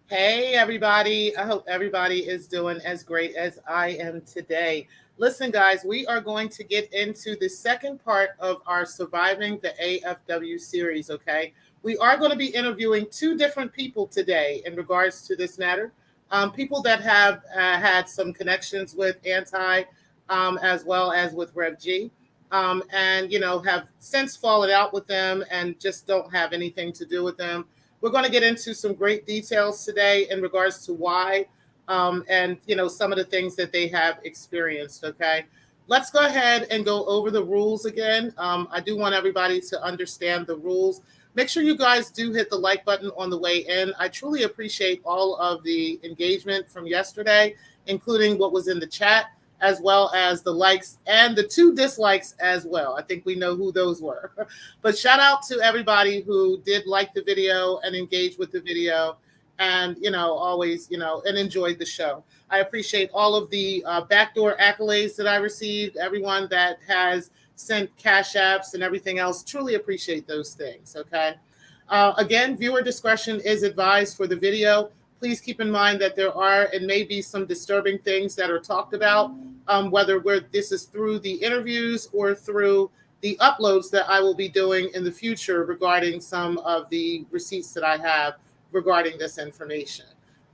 Hey, everybody. I hope everybody is doing as great as I am today. Listen, guys, we are going to get into the second part of our Surviving the AFW series, okay? We are going to be interviewing two different people today in regards to this matter. People that have had some connections with Anti as well as with Rev G. And, have since fallen out with them and just don't have anything to do with them. We're going to get into some great details today in regards to why and, some of the things that they have experienced. Okay, let's go ahead and go over the rules again. I do want everybody to understand the rules. Make sure you guys do hit the like button on the way in. I truly appreciate all of the engagement from yesterday, including what was in the chat, as well as the likes and the 2 dislikes as well. I think we know who those were. But shout out to everybody who did like the video and engage with the video and, always, and enjoyed the show. I appreciate all of the backdoor accolades that I received, everyone that has sent cash apps and everything else. Truly appreciate those things, okay? Again, viewer discretion is advised for the video. Please keep in mind that there are and may be some disturbing things that are talked about, whether this is through the interviews or through the uploads that I will be doing in the future regarding some of the receipts that I have regarding this information.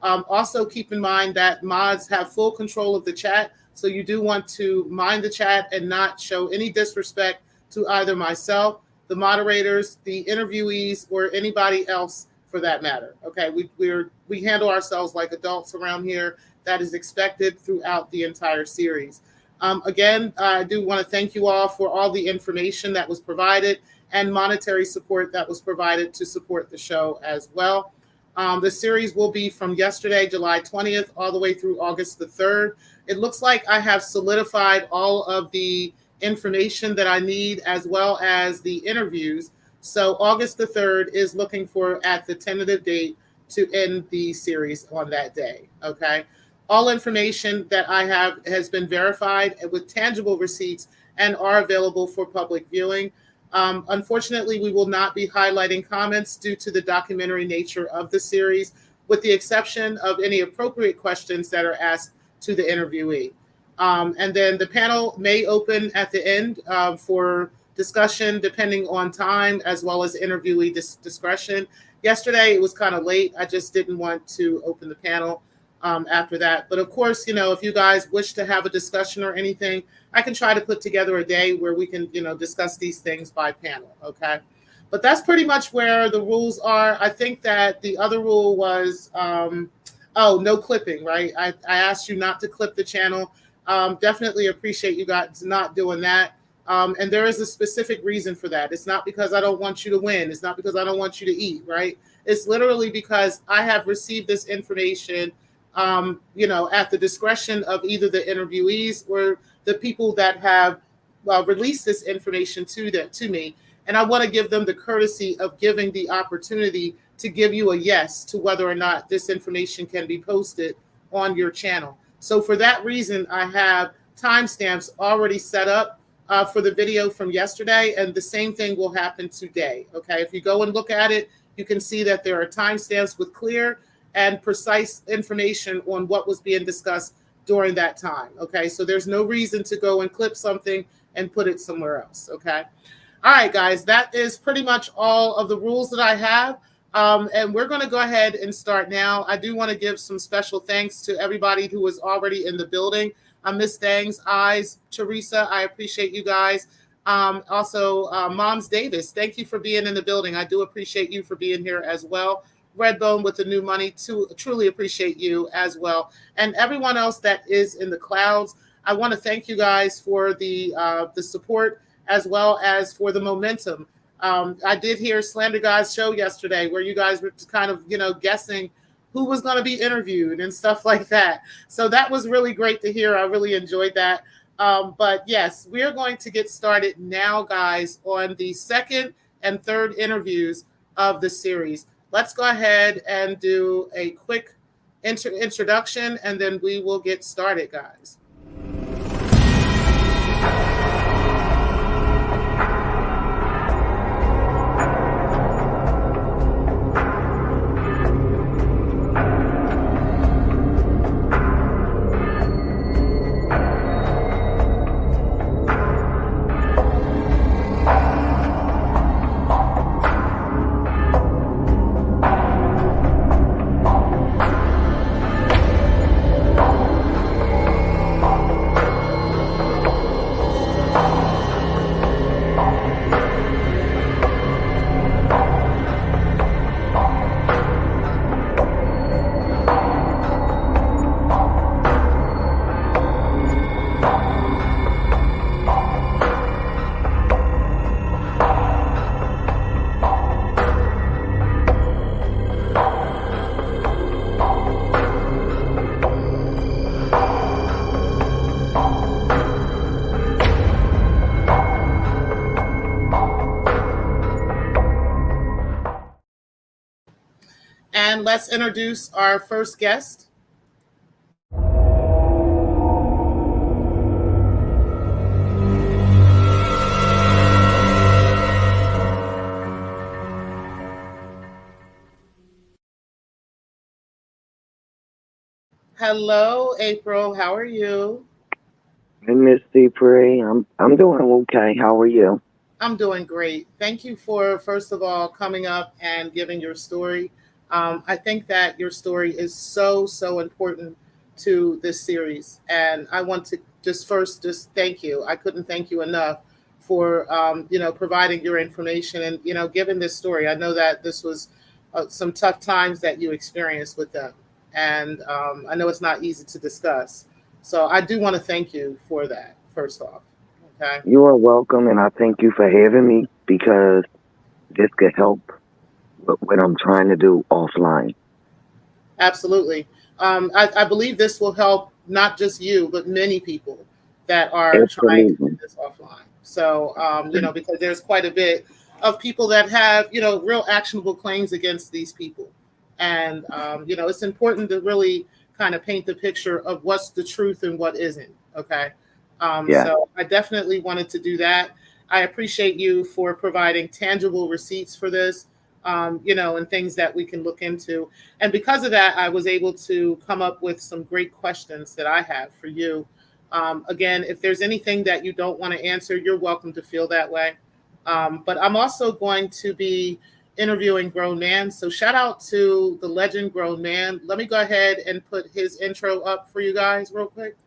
Also, keep in mind that mods have full control of the chat, so you do want to mind the chat and not show any disrespect to either myself, the moderators, the interviewees, or anybody else for that matter. Okay, we handle ourselves like adults around here. That is expected throughout the entire series. Again, I do want to thank you all for all the information that was provided and monetary support that was provided to support the show as well. The series will be from yesterday, July 20th, all the way through August the 3rd. It looks like I have solidified all of the information that I need as well as the interviews. So August the 3rd is looking for at the tentative date to end the series on that day, okay? All information that I have has been verified with tangible receipts and are available for public viewing. Unfortunately, we will not be highlighting comments due to the documentary nature of the series, with the exception of any appropriate questions that are asked to the interviewee. And then the panel may open at the end for discussion depending on time as well as interviewee discretion. Yesterday it was kind of late. I just didn't want to open the panel after that. But of course, if you guys wish to have a discussion or anything, I can try to put together a day where we can, discuss these things by panel. Okay. But that's pretty much where the rules are. I think that the other rule was, no clipping, right? I asked you not to clip the channel. Definitely appreciate you guys not doing that. And there is a specific reason for that. It's not because I don't want you to win. It's not because I don't want you to eat, right? It's literally because I have received this information, at the discretion of either the interviewees or the people that have released this information to me. And I want to give them the courtesy of giving the opportunity to give you a yes to whether or not this information can be posted on your channel. So for that reason, I have timestamps already set up for the video from yesterday, and the same thing will happen today. Okay, if you go and look at it, you can see that there are timestamps with clear and precise information on what was being discussed during that time. Okay, so there's no reason to go and clip something and put it somewhere else. Okay. All right, guys, that is pretty much all of the rules that I have. And we're going to go ahead and start now. I do want to give some special thanks to everybody who was already in the building. Miss Thangs, Eyes, Teresa, I appreciate you guys. Also, Moms Davis, thank you for being in the building. I do appreciate you for being here as well. Redbone with the new money, too, truly appreciate you as well. And everyone else that is in the clouds, I want to thank you guys for the support as well as for the momentum. I did hear Slander Guy's show yesterday where you guys were kind of, guessing who was going to be interviewed and stuff like that. So that was really great to hear. I really enjoyed that. But yes, we are going to get started now, guys, on the second and third interviews of the series. Let's go ahead and do a quick introduction, and then we will get started, guys. And let's introduce our first guest. Hello, April. How are you? Hey, Miss Prey. I'm doing okay. How are you? I'm doing great. Thank you for, first of all, coming up and giving your story. I think that your story is so important to this series. And I want to just thank you. I couldn't thank you enough for, providing your information and, giving this story. I know that this was some tough times that you experienced with them. And I know it's not easy to discuss. So I do want to thank you for that, first off. Okay. You are welcome, and I thank you for having me because this could help with what I'm trying to do offline. Absolutely. I believe this will help not just you, but many people that are trying to do this offline. So, because there's quite a bit of people that have, real actionable claims against these people. And, it's important to really kind of paint the picture of what's the truth and what isn't. Okay. So I definitely wanted to do that. I appreciate you for providing tangible receipts for this, and things that we can look into. And because of that, I was able to come up with some great questions that I have for you. Again, if there's anything that you don't want to answer, you're welcome to feel that way. But I'm also going to be interviewing GrownMan. So shout out to the Legend GrownMan. Let me go ahead and put his intro up for you guys real quick.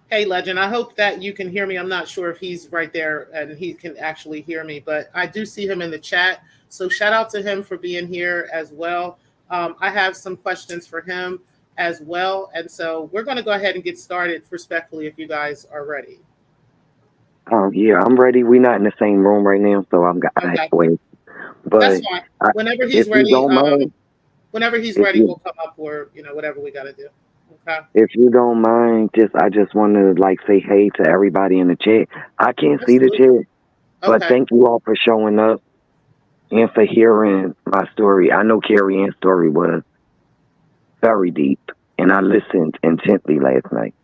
Hey, Legend, I hope that you can hear me. I'm not sure if he's right there and he can actually hear me, but I do see him in the chat. So shout out to him for being here as well. I have some questions for him as well. And so we're going to go ahead and get started respectfully if you guys are ready. Yeah, I'm ready. We're not in the same room right now, so I have to wait. But that's fine. Whenever he's ready, we'll come up or, whatever we got to do. Okay. If you don't mind, I just want to like say hey to everybody in the chat. I can't see the Absolutely. chat, but Okay. thank you all for showing up and for hearing my story. I know Carrie Ann's story was very deep, and I listened intently last night.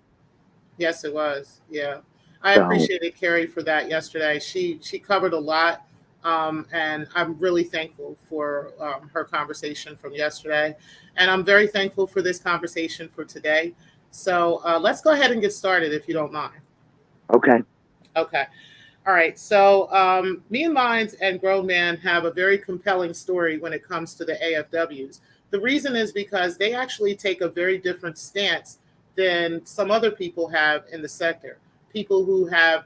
Yes, it was. Yeah, I So appreciated Carrie for that yesterday. She covered a lot, and I'm really thankful for her conversation from yesterday, and I'm very thankful for this conversation for today. So let's go ahead and get started, if you don't mind. okay, Okay. All right. So me and Minds and Grown Man have a very compelling story when it comes to the AFWs. The reason is because they actually take a very different stance than some other people have in the sector. People who have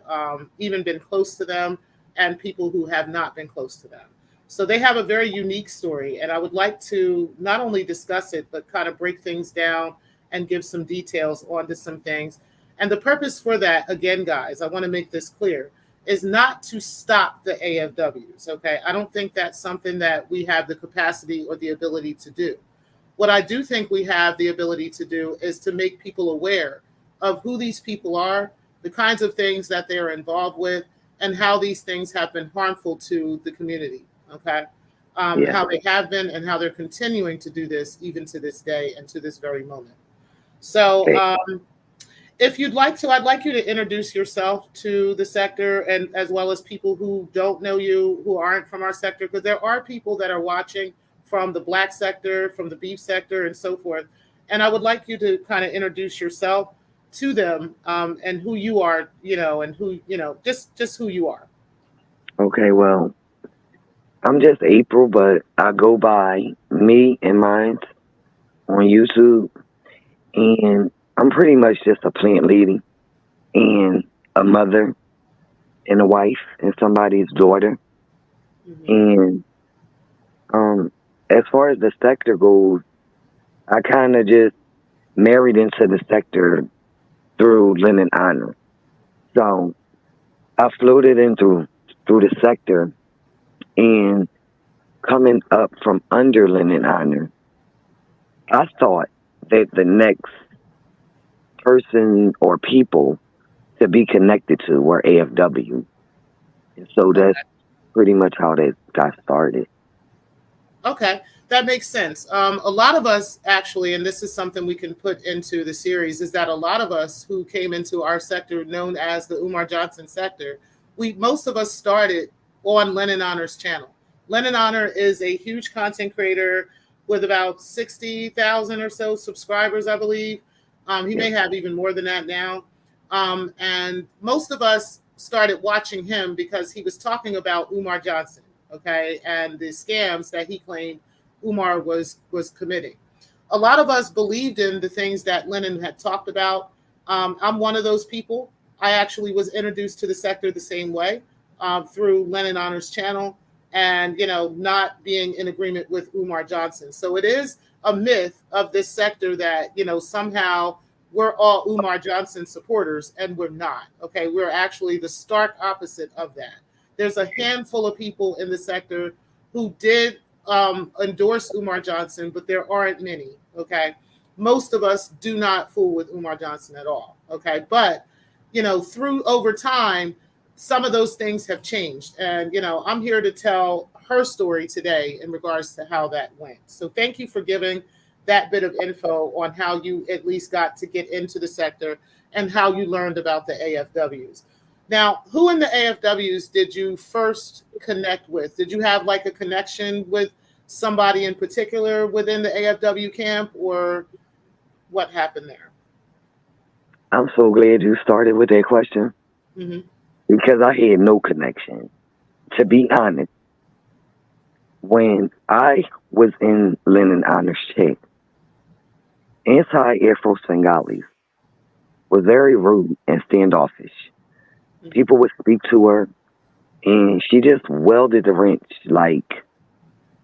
even been close to them and people who have not been close to them. So they have a very unique story. And I would like to not only discuss it, but kind of break things down and give some details onto some things. And the purpose for that, again, guys, I want to make this clear, is not to stop the AFWs. Okay. I don't think that's something that we have the capacity or the ability to do. What I do think we have the ability to do is to make people aware of who these people are, the kinds of things that they are involved with, and how these things have been harmful to the community. Okay. yeah, How they have been and how they're continuing to do this even to this day and to this very moment. So, okay, if you'd like to, I'd like you to introduce yourself to the sector and as well as people who don't know you, who aren't from our sector, because there are people that are watching from the black sector, from the beef sector, and so forth. And I would like you to kind of introduce yourself to them and who you are, and who, just who you are. okay. Well, I'm just April, but I go by me and mine on YouTube, and I'm pretty much just a plant lady and a mother and a wife and somebody's daughter. Hmm. And um, as far as the sector goes, I kind of just married into the sector through Lennon Honor. So I floated in through the sector, and coming up from under Lennon Honor, I thought that the next person or people to be connected to were AFW. And so that's Okay. pretty much how that got started. Okay, that makes sense. A lot of us actually, and this is something we can put into the series, is that a lot of us who came into our sector, known as the Umar Johnson sector, we most of us started on Lennon Honor's channel. Lennon Honor is a huge content creator with about 60,000 or so subscribers, I believe. He Yeah. may have even more than that now. And most of us started watching him because he was talking about Umar Johnson, okay, and the scams that he claimed Umar was committing. A lot of us believed in the things that Lennon had talked about. I'm one of those people. I actually was introduced to the sector the same way through Lennon Honor's channel, and not being in agreement with Umar Johnson. So it is a myth of this sector that somehow we're all Umar Johnson supporters, and we're not. Okay, we're actually the stark opposite of that. There's a handful of people in the sector who did endorse Umar Johnson, but there aren't many. Okay, most of us do not fool with Umar Johnson at all. Okay, but through over time, some of those things have changed, and I'm here to tell her story today in regards to how that went. So thank you for giving that bit of info on how you at least got to get into the sector and how you learned about the AFWs. Now, who in the AFWs did you first connect with? Did you have like a connection with somebody in particular within the AFW camp, or what happened there? I'm so glad you started with that question Hmm. because I had no connection. To be honest, when I was in Lennon Honor's check, anti Air Force Bengalis was very rude and standoffish. Hmm. People would speak to her, and she just welded the wrench like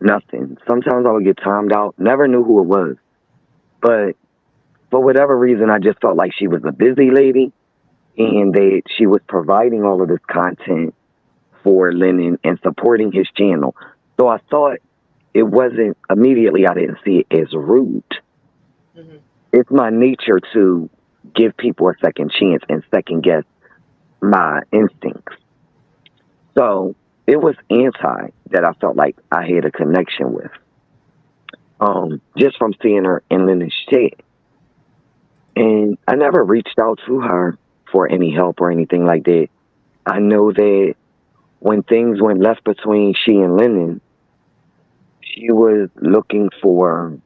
nothing. Sometimes I would get timed out, never knew who it was. But for whatever reason, I just felt like she was a busy lady and that she was providing all of this content for Lennon and supporting his channel. So I thought it wasn't immediately, I didn't see it as rude. Hmm. it's my nature to give people a second chance and second guess my instincts. So it was anti that I felt like I had a connection with. Just from seeing her in Lynette's chat. And I never reached out to her for any help or anything like that. I know that when things went left between she and Lennon, she was looking for,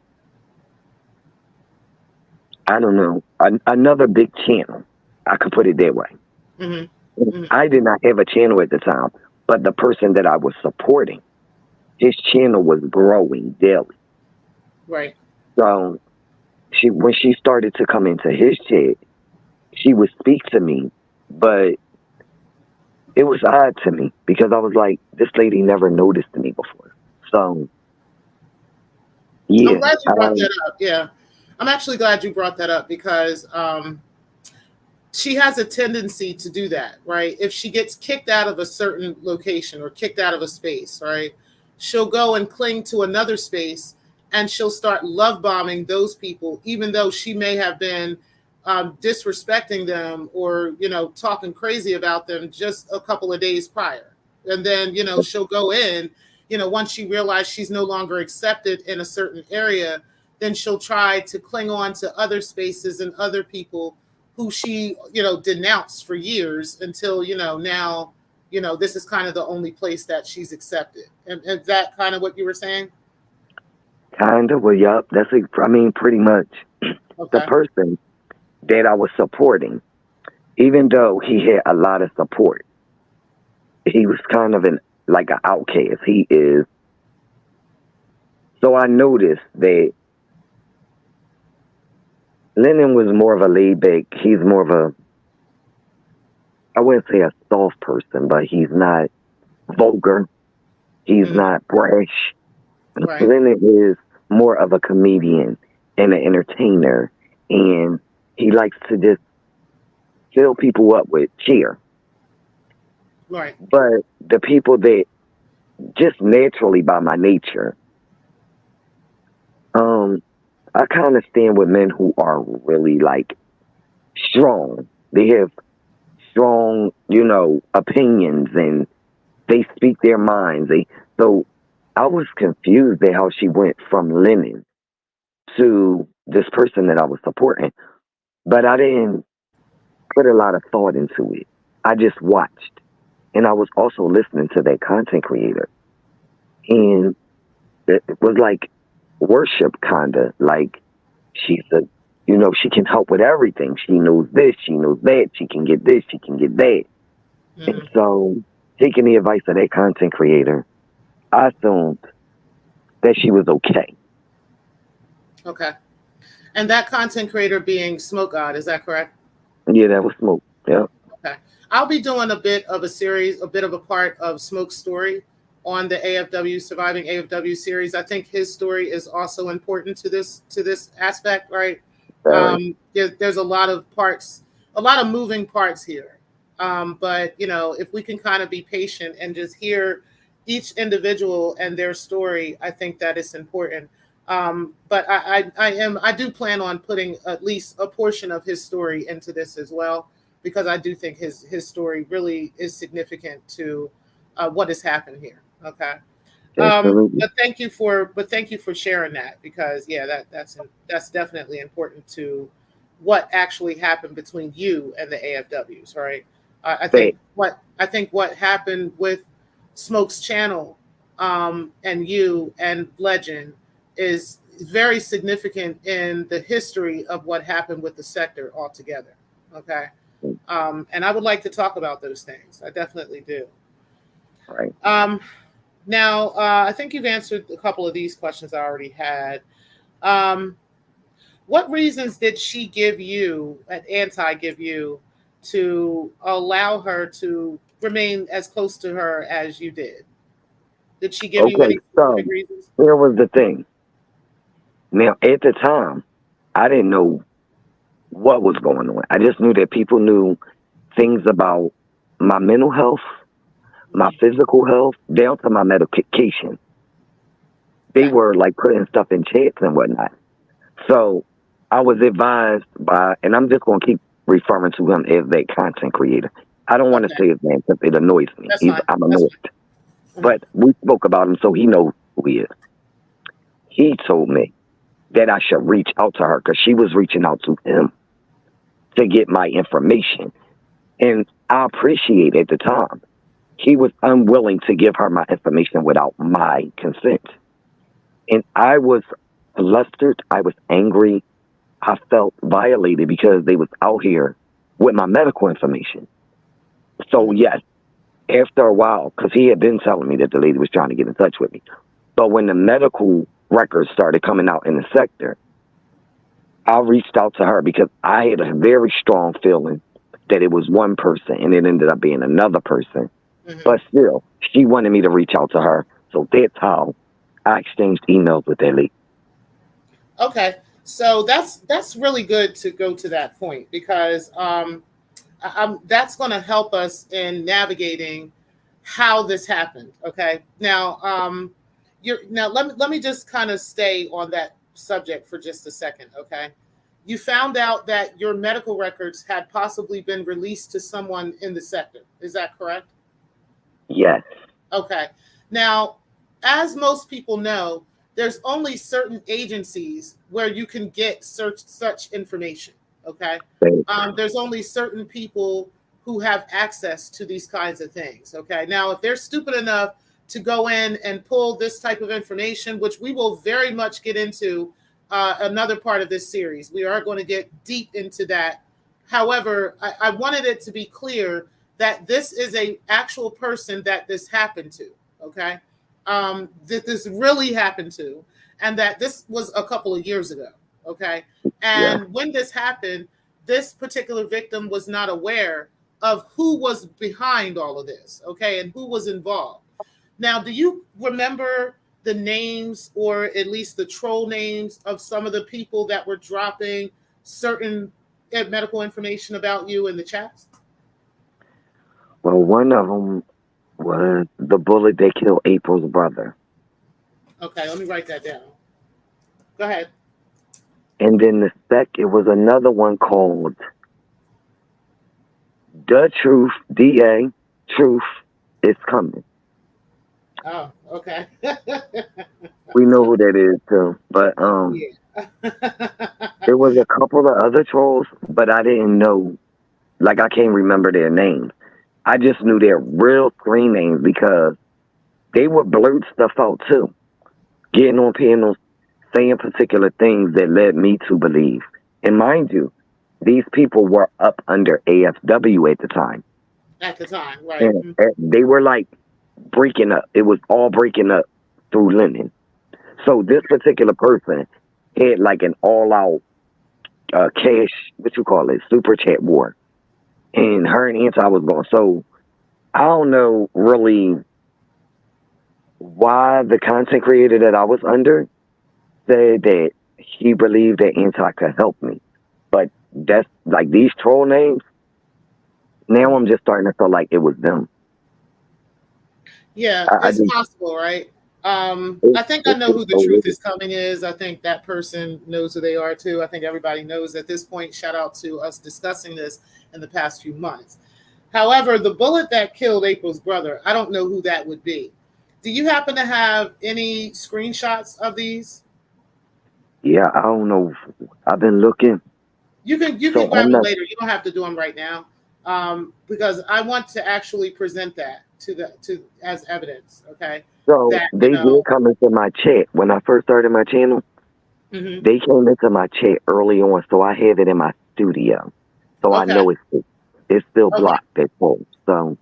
I don't know, another big channel. I could put it that way. I did not have a channel at the time, but the person that I was supporting, his channel was growing daily. Right. So when she started to come into his chat, she would speak to me, but it was odd to me because I was like, this lady never noticed me before. So, yeah. I'm glad you brought that up. Yeah. I'm actually glad you brought that up because she has a tendency to do that, right? If she gets kicked out of a certain location or kicked out of a space, right, she'll go and cling to another space and she'll start love bombing those people, even though she may have been disrespecting them or, talking crazy about them just a couple of days prior. And then, she'll go in, once she realizes she's no longer accepted in a certain area, then she'll try to cling on to other spaces and other people who she, denounced for years until, now, this is kind of the only place that she's accepted. And is that kind of what you were saying? Kind of. Well, yup. Pretty much. Okay. The person that I was supporting, even though he had a lot of support, he was kind of like an outcast. He is. So I noticed that Lennon was more of a laid back. He's more of a, I wouldn't say a soft person, but he's not vulgar. He's not brash. Right. Lennon is more of a comedian and an entertainer, and he likes to just fill people up with cheer. Right. But the people that just naturally by my nature, I kind of stand with men who are really like strong. They have strong, opinions and they speak their minds. So I was confused at how she went from Lennon to this person that I was supporting, but I didn't put a lot of thought into it. I just watched, and I was also listening to that content creator, and it was like worship, kind of like she's she can help with everything. She knows this, she knows that, she can get this, she can get that. And so, taking the advice of that content creator, I assumed that she was okay. Okay. And that content creator being Smoke God, is that correct? Yeah, that was Smoke. Yeah. Okay. I'll be doing a bit of a series, a bit of a part of Smoke's story on the AFW Surviving AFW series. I think his story is also important to this aspect, right? There's a lot of parts, a lot of moving parts here. But if we can kind of be patient and just hear each individual and their story, I think that is important. But I do plan on putting at least a portion of his story into this as well, because I do think his story really is significant to what has happened here. Okay. But thank you for sharing that, because that's definitely important to what actually happened between you and the AFWs, right? I think what happened with Smoke's channel and you and Legend is very significant in the history of what happened with the sector altogether. Okay. And I would like to talk about those things. I definitely do. Right. Now, I think you've answered a couple of these questions I already had. What reasons did she give you, give you, to allow her to remain as close to her as you did? Did she give you any specific reasons? Here was the thing. Now, at the time, I didn't know what was going on. I just knew that people knew things about my mental health, my physical health, down to my medication. They were like putting stuff in chats and whatnot. So I was advised by, and I'm just going to keep referring to him as that content creator. I don't want to Okay, say his name because it annoys me. that's fine. I'm That's annoyed. fine. Mhm. But we spoke about him, so he knows who he is. He told me that I should reach out to her because she was reaching out to him to get my information. And I appreciate at the time, he was unwilling to give her my information without my consent. And I was flustered. I was angry. I felt violated because they was out here with my medical information. So Mhm. yes, after a while, because he had been telling me that the lady was trying to get in touch with me. But when the medical records started coming out in the sector, I reached out to her because I had a very strong feeling that it was one person and it ended up being another person. Mhm. But still, she wanted me to reach out to her. So that's how I exchanged emails with that lady. Okay, so that's really good to go to that point because that's going to help us in navigating how this happened. Okay, now let me just kind of stay on that subject for just a second. Okay, you found out that your medical records had possibly been released to someone in the sector. Is that correct? Yes. Okay. Now, as most people know, there's only certain agencies where you can get such information. Okay. There's only certain people who have access to these kinds of things. Okay. Now, if they're stupid enough to go in and pull this type of information, which we will very much get into another part of this series, we are going to get deep into that. However, I wanted it to be clear that this is a actual person that this happened to. Okay, that this really happened to, and that this was a couple of years ago. Okay, Yeah. and when this happened, this particular victim was not aware of who was behind all of this. Okay, and who was involved. Now, do you remember the names, or at least the troll names, of some of the people that were dropping certain medical information about you in the chats? Well, one of them was the bullet that killed April's brother. Okay, let me write that down. Go ahead. And then it was another one called The Truth, DA, Truth is Coming. Oh, okay. We know who that is too. But Yeah. there was a couple of other trolls, but I didn't know, like I can't remember their names. I just knew their real screen names because they would blurt stuff out too. Getting on panels, saying particular things that led me to believe. And mind you, these people were up under AFW at the time. At the time, right. And they were like breaking up. It was all breaking up through Lennon. So this particular person had like an all out cash, what you call it, super chat war. And her and Anti was going. So I don't know really why the content creator that I was under said that he believed that Anti could help me. But that's like these troll names. Now Mhm. I'm just starting to feel like it was them. Yeah, I it's just possible, right? it, I think I it's know just who the so truth weird. is coming is. I think that person knows who they are too. I think everybody knows at this point. Shout out to us discussing this in the past few months. However, the bullet that killed April's brother, I don't know who that would be. Do you happen to have any screenshots of these? Yeah, I don't know. I've been looking, You can so grab I'm them not. later. You don't have to do them right now, because I want to actually present that to as evidence. Okay, So that they did come into my chat when I first started my channel. Mhm. They came into my chat early on, so I have it in my studio. So I Okay, know it's still okay, blocked at home. So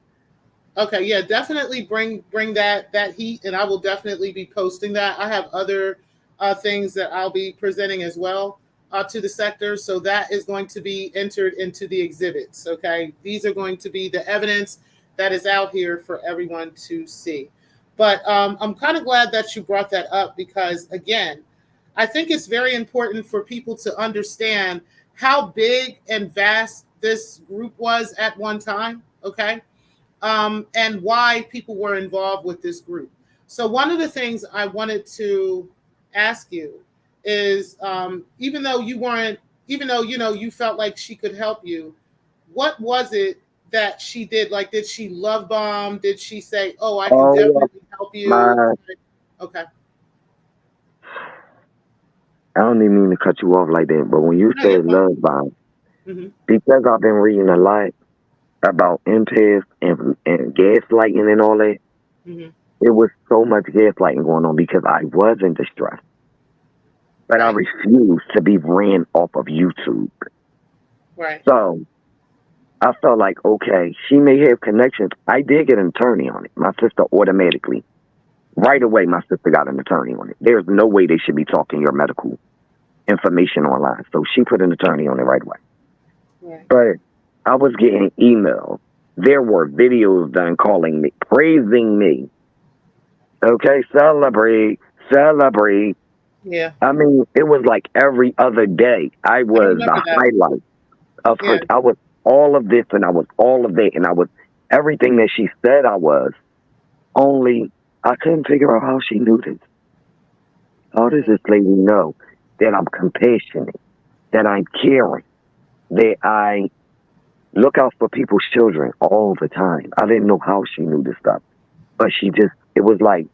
okay. Yeah, definitely bring that heat, and I will definitely be posting that. I have other things that I'll be presenting as well to the sector, so that is going to be entered into the exhibits. Okay, these are going to be the evidence that is out here for everyone to see. But I'm kind of glad that you brought that up because, again, I think it's very important for people to understand how big and vast this group was at one time. Okay, and why people were involved with this group. So, one of the things I wanted to ask you is even though you weren't, even though you felt like she could help you, what was it that she did? Like, did she love bomb? Did she say, "Oh, I can Oh definitely help you"? my! Okay. I don't even mean to cut you off like that, but when you No, you're said fine. love bomb, Hmm. because I've been reading a lot about empaths and gaslighting and all that, Hmm. it was so much gaslighting going on because I was in distress, but I Right. refused to be ran off of YouTube. Right. So I felt like, okay, she may have connections. I did get an attorney on it. My sister automatically, right away, my sister got an attorney on it. There's no way they should be talking your medical information online. So she put an attorney on it right away. Right. But I was getting emails. There were videos done calling me, praising me. Okay, celebrate, celebrate. Yeah. I mean, it was like every other day. I I was remember the that. highlight of her. Yeah. I was all of this and I was all of that and I was everything that she said I was. Only I couldn't figure out how she knew this. How does this lady know that I'm compassionate, that I'm caring, that I look out for people's children all the time? I didn't know how she knew this stuff, but she just, it was like,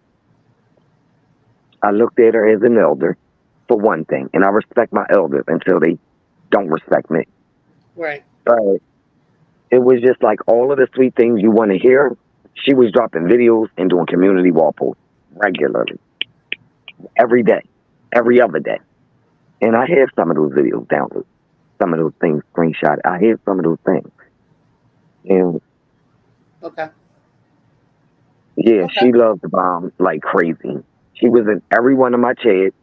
I looked at her as an elder, for one thing, and I respect my elders until they don't respect me. Right. But it was just like all of the sweet things you want to hear. She was dropping videos and doing community wall posts regularly, every day, every other day. And I have some of those videos downloaded, some of those things screenshotted. I have some of those things. And Okay. yeah, Okay. she loved the bomb like crazy. She was in every one of my chats.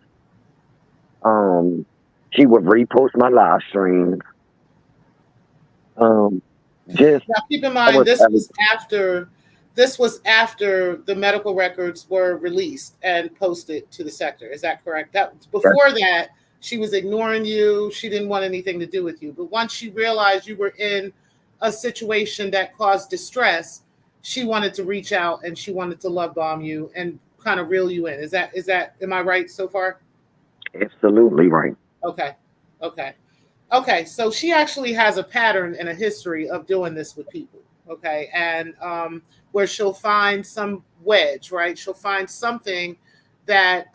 She would repost my live streams. Um, just Now keep in I mind was every, this was after the medical records were released and posted to the sector. Is that correct? That before that, she was ignoring you. She didn't want anything to do with you. But once she realized you were in a situation that caused distress, she wanted to reach out and she wanted to love bomb you and kind of reel you in. Is that am I right so far? absolutely right. Okay. Okay. Okay, so she actually has a pattern and a history of doing this with people. Okay, and where she'll find some wedge, right? She'll find something that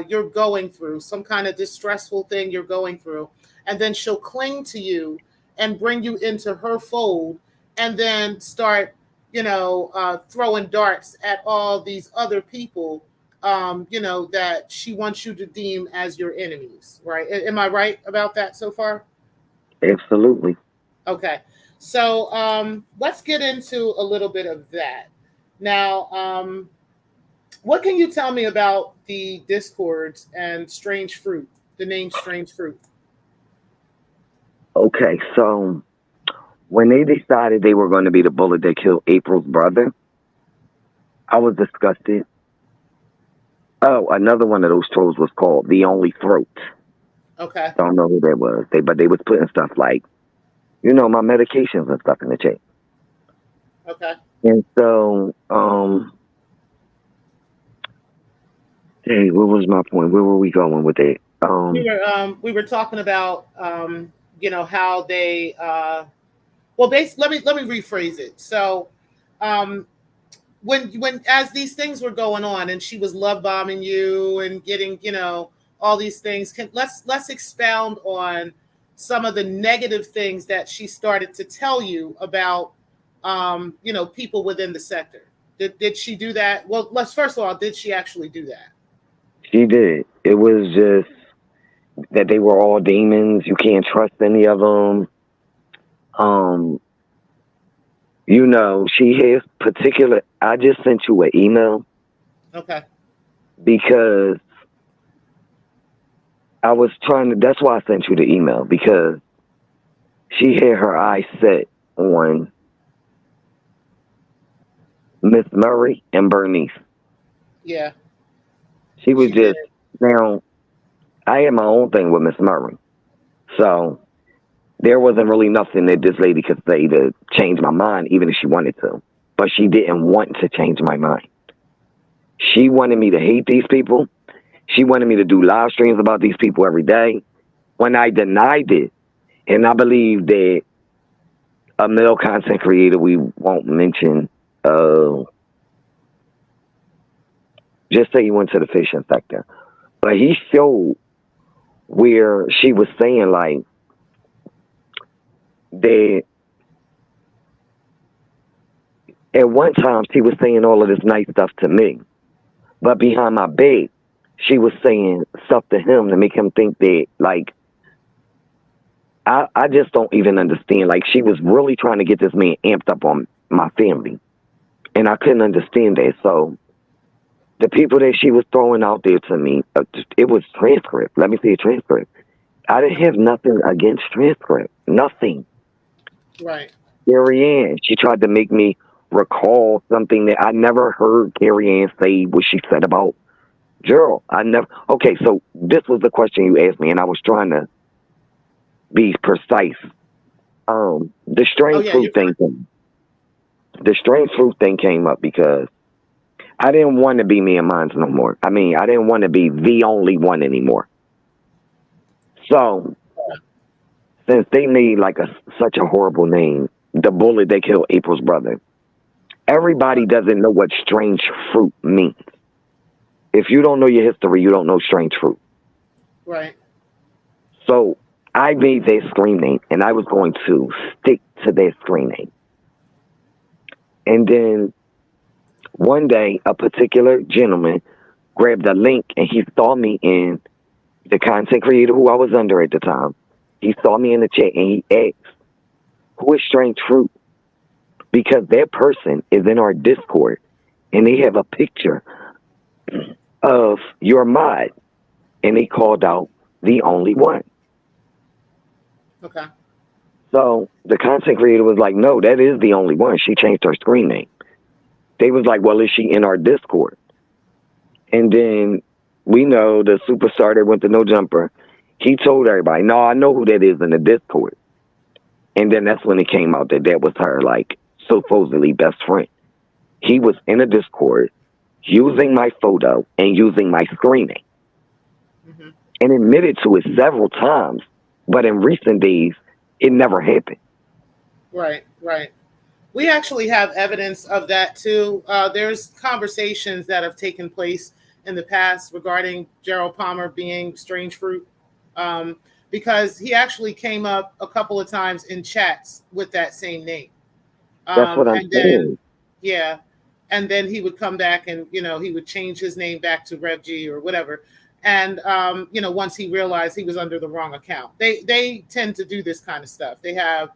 you're going through, some kind of distressful thing you're going through, and then she'll cling to you and bring you into her fold, and then start, throwing darts at all these other people, that she wants you to deem as your enemies, right? Am I right about that so far? Absolutely. Okay. So let's get into a little bit of that. Now, what can you tell me about the discords and strange fruit, the name strange fruit? Okay, so when they decided they were going to be the bullet that killed April's brother, I was disgusted. Oh, another one of those trolls was called The Only Throat. Okay. Don't know who that was. But they was putting stuff like, my medications and stuff in the chat. Okay. And so, hey, what was my point? Where were we going with it? We were talking about how they well, let me rephrase it. So um when as these things were going on and she was love bombing you and getting all these things, let's expound on some of the negative things that she started to tell you about people within the sector. Did she do that? Well, let's first of all, did she actually do that? She did. It was just that they were all demons. You can't trust any of them. Um, she has particular. I just sent you an email Okay. because I was trying to. That's why I sent you the email because she had her eyes set on Miss Murray and Bernice. Yeah, She was she did. just now. I had my own thing with Miss Murray, so there wasn't really nothing that this lady could say to change my mind, even if she wanted to. But she didn't want to change my mind. She wanted me to hate these people. She wanted me to do live streams about these people every day. When I denied it, and I believe that a male content creator we won't mention, just say he went to the fishing sector, but he showed where she was saying like that at one time she was saying all of this nice stuff to me, but behind my back she was saying stuff to him to make him think that like I just don't even understand. Like she was really trying to get this man amped up on my family, and I couldn't understand that. So the people that she was throwing out there to me, it was transcript. Let me see a transcript. I didn't have nothing against transcript. Nothing. Right. Carrie Ann, she tried to make me recall something that I never heard Carrie Ann say what she said about Gerald. I never. Okay, so this was the question you asked me, and I was trying to be precise. The strange fruit thing came. The strange fruit thing came up because I didn't want to be me and mines no more. I mean, I didn't want to be the only one anymore. So, since they made like such a horrible name, the bullet that killed April's brother, everybody doesn't know what strange fruit means. If you don't know your history, you don't know strange fruit. Right. So, I made that screen name, and I was going to stick to that screen name. And then one day, a particular gentleman grabbed a link, and he saw me in the content creator who I was under at the time. He saw me in the chat, and he asked, who is Strange Fruit? Because that person is in our Discord, and they have a picture of your mod, and they called out the only one. Okay. So the content creator was like, no, that is the only one. She changed her screen name. They was like, well, is she in our Discord? And then we know the superstar that went to No Jumper, he told everybody, no, I know who that is in the Discord. And then that's when it came out that that was her, like, supposedly best friend. He was in a Discord using my photo and using my screen name. Mm-hmm. And admitted to it several times. But in recent days, it never happened. Right, right. We actually have evidence of that too. There's conversations that have taken place in the past regarding Gerald Palmer being Strange Fruit, because he actually came up a couple of times in chats with that same name. That's what I'm saying. Yeah. And then he would come back and, he would change his name back to Rev G or whatever. And, once he realized he was under the wrong account, they tend to do this kind of stuff. They have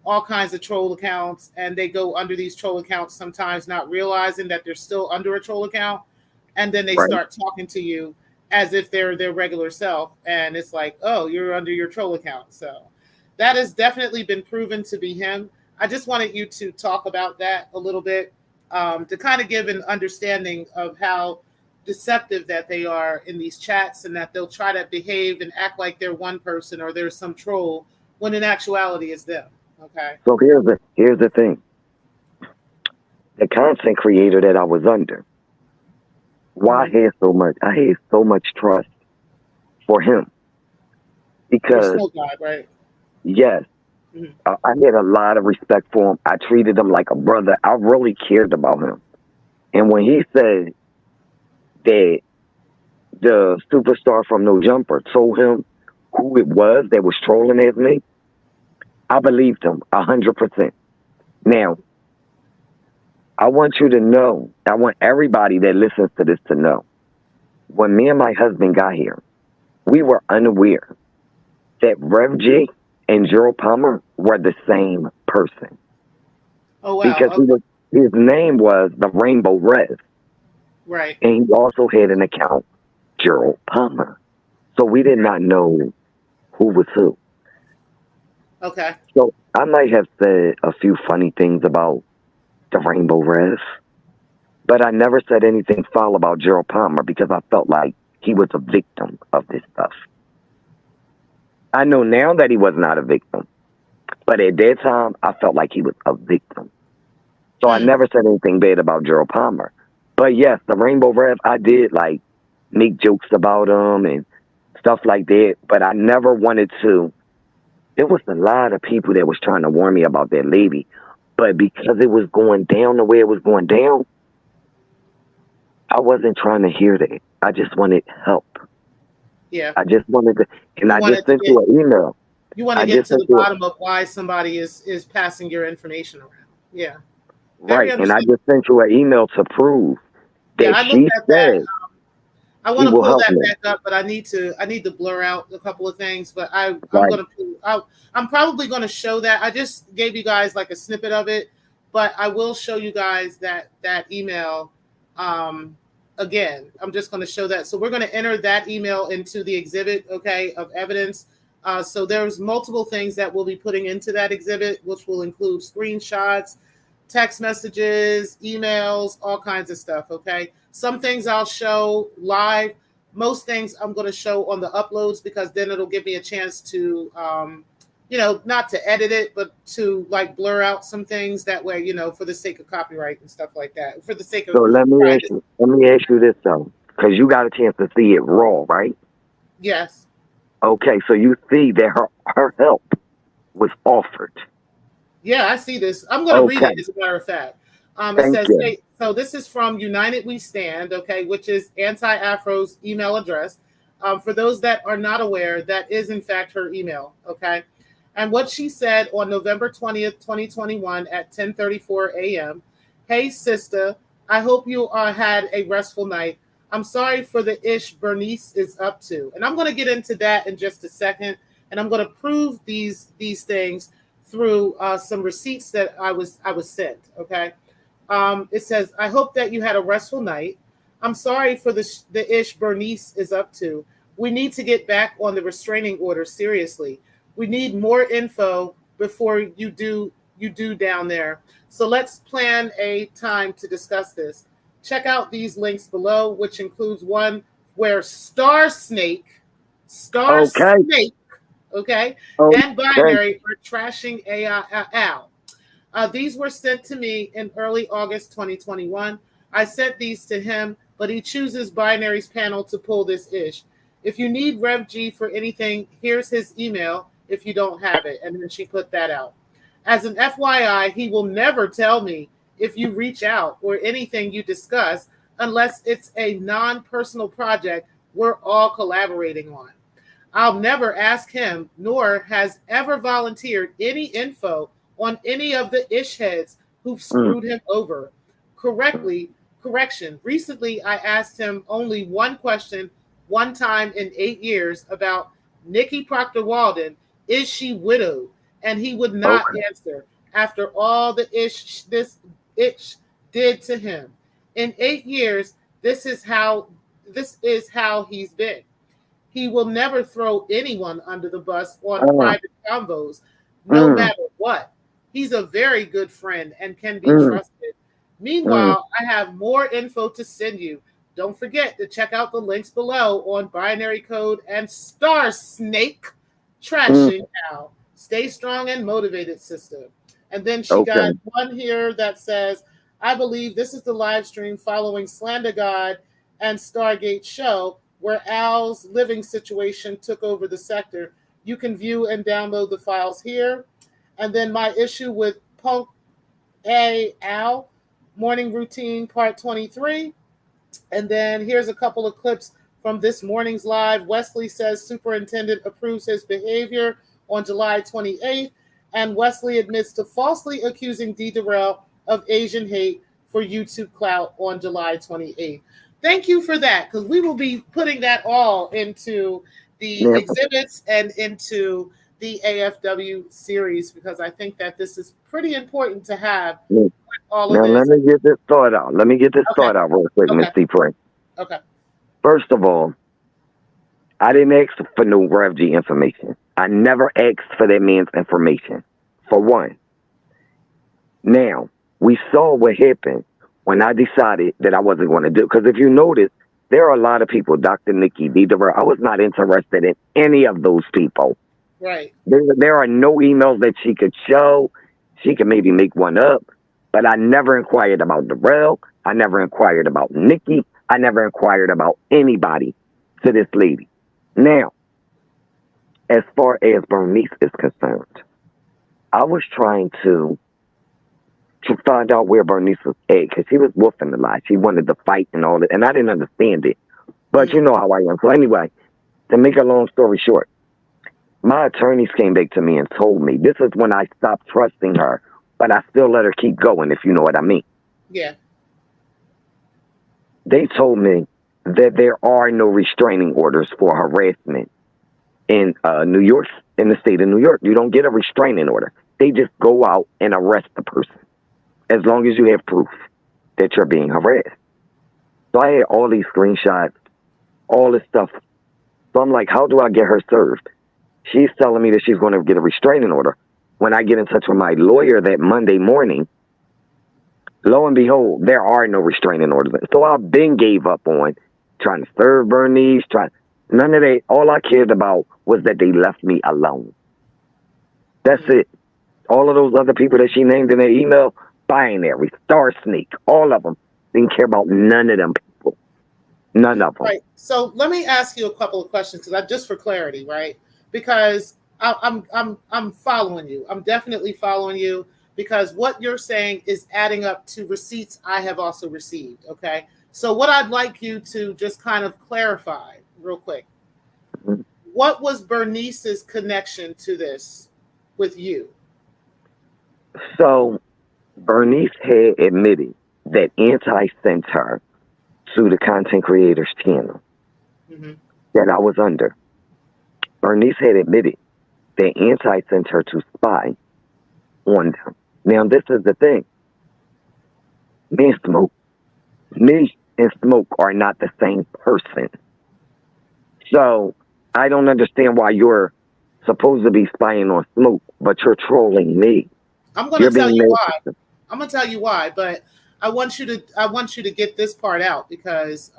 all kinds of troll accounts, and they go under these troll accounts, sometimes not realizing that they're still under a troll account. And then they start talking to you as if they're their regular self. And it's like, oh, you're under your troll account. So that has definitely been proven to be him. I just wanted you to talk about that a little bit, to kind of give an understanding of how deceptive that they are in these chats, and that they'll try to behave and act like they're one person or there's some troll when in actuality it's them. Okay. So here's the thing. The content creator that I was under, why I had so much trust for him. Because right? Yes. Mm-hmm. I had a lot of respect for him. I treated him like a brother. I really cared about him. And when he said that the superstar from No Jumper told him who it was that was trolling as me, I believed him 100%. Now, I want you to know, I want everybody that listens to this to know, when me and my husband got here, we were unaware that Rev G and Gerald Palmer were the same person. Oh, wow. Because his name was the Rainbow Rev. Right. And he also had an account, Gerald Palmer. So we did not know who was who. Okay. So I might have said a few funny things about the Rainbow Rev, but I never said anything foul about Gerald Palmer because I felt like he was a victim of this stuff. I know now that he was not a victim, but at that time, I felt like he was a victim. So I never said anything bad about Gerald Palmer. But yes, the Rainbow Rev, I did make jokes about them and stuff like that. But I never wanted to. There was a lot of people that was trying to warn me about that lady. But because it was going down the way it was going down, I wasn't trying to hear that. I just wanted help. Yeah. I just wanted to, and I just sent you an email. You want to get to the bottom of why somebody is passing your information around. Yeah. Right. And I just sent you an email to prove that I looked at that. I want to pull that back up, but I need to blur out a couple of things. But I'm probably going to show that. I just gave you guys like a snippet of it, but I will show you guys that email again. I'm just going to show that. So we're going to enter that email into the exhibit, okay, of evidence. So there's multiple things that we'll be putting into that exhibit, which will include screenshots, text messages, emails, all kinds of stuff, okay? Some things I'll show live. Most things I'm going to show on the uploads because then it'll give me a chance to, not to edit it, but to like blur out some things that way, for the sake of copyright and stuff like that. For the sake of. So let me ask you this though, because you got a chance to see it raw, right? Yes. Okay, so you see that her help was offered. Yeah, I see this. I'm going to read it as a matter of fact. It says, hey, so this is from United We Stand, okay, which is Anti-Afro's email address. For those that are not aware, that is in fact her email, okay? And what she said on November 20th, 2021 at 10:34 a.m. Hey, sister, I hope you had a restful night. I'm sorry for the ish Bernice is up to. And I'm going to get into that in just a second. And I'm going to prove these things through some receipts that I was sent, okay? It says, I hope that you had a restful night. I'm sorry for the ish Bernice is up to. We need to get back on the restraining order seriously. We need more info before you do down there. So let's plan a time to discuss this. Check out these links below, which includes one where Star Snake, okay, and Binary are trashing Al. These were sent to me in early August 2021. I sent these to him, but he chooses Binary's panel to pull this ish. If you need Rev G for anything, here's his email if you don't have it. And then she put that out. As an FYI, he will never tell me if you reach out or anything you discuss unless it's a non-personal project we're all collaborating on. I'll never ask him, nor has ever volunteered any info on any of the ish heads who've screwed him over. Correction. Recently, I asked him only one question one time in 8 years about Nikki Proctor Walden. Is she widowed? And he would not answer after all the ish this itch did to him. In 8 years, this is how he's been. He will never throw anyone under the bus on private convos, no matter what. He's a very good friend and can be trusted. Meanwhile, I have more info to send you. Don't forget to check out the links below on Binary Code and Star Snake trashing Al. Stay strong and motivated, sister. And then she got one here that says, I believe this is the live stream following Slander God and Stargate show where Al's living situation took over the sector. You can view and download the files here. And then my issue with Punk A. Al, morning routine part 23. And then here's a couple of clips from this morning's live. Wesley says superintendent approves his behavior on July 28th. And Wesley admits to falsely accusing D. Durrell of Asian hate for YouTube clout on July 28th. Thank you for that, because we will be putting that all into the exhibits and into the AFW series, because I think that this is pretty important to have all of this. Let me get this thought out. Real quick, Miss C. Frank. Okay. First of all, I didn't ask for no Rev G information. I never asked for that man's information, for one. Now, we saw what happened when I decided that I wasn't going to do it. Because if you notice, there are a lot of people, Dr. Nikki, D. Durrell, I was not interested in any of those people. Right. There are no emails that she could show. She could maybe make one up. But I never inquired about Durrell. I never inquired about Nikki. I never inquired about anybody to this lady. Now, as far as Bernice is concerned, I was trying to find out where Bernice was at because she was woofing a lot. She wanted to fight and all that, and I didn't understand it. But you know how I am. So anyway, to make a long story short, my attorneys came back to me and told me this is when I stopped trusting her, but I still let her keep going, if you know what I mean. Yeah. They told me that there are no restraining orders for harassment in New York, in the state of New York. You don't get a restraining order. They just go out and arrest the person as long as you have proof that you're being harassed. So I had all these screenshots, all this stuff. So I'm like, how do I get her served? She's telling me that she's going to get a restraining order. When I get in touch with my lawyer that Monday morning, lo and behold, there are no restraining orders. So I've been gave up on trying to serve Bernice, none of that. All I cared about was that they left me alone. That's it. All of those other people that she named in that email, binary, star snake, all of them, didn't care about none of them people. None of them. Right. So let me ask you a couple of questions, because just for clarity, right? Because I'm following you. I'm definitely following you, because what you're saying is adding up to receipts I have also received. Okay. So what I'd like you to just kind of clarify real quick. Mm-hmm. What was Bernice's connection to this with you? So Bernice had admitted that Anti sent her to the content creators channel that I was under. Bernice had admitted that Anti sent her to spy on them. Now, this is the thing. Me and Smoke are not the same person. So I don't understand why you're supposed to be spying on Smoke, but you're trolling me. I'm going to tell you why. I'm going to tell you why, but I want you to get this part out, because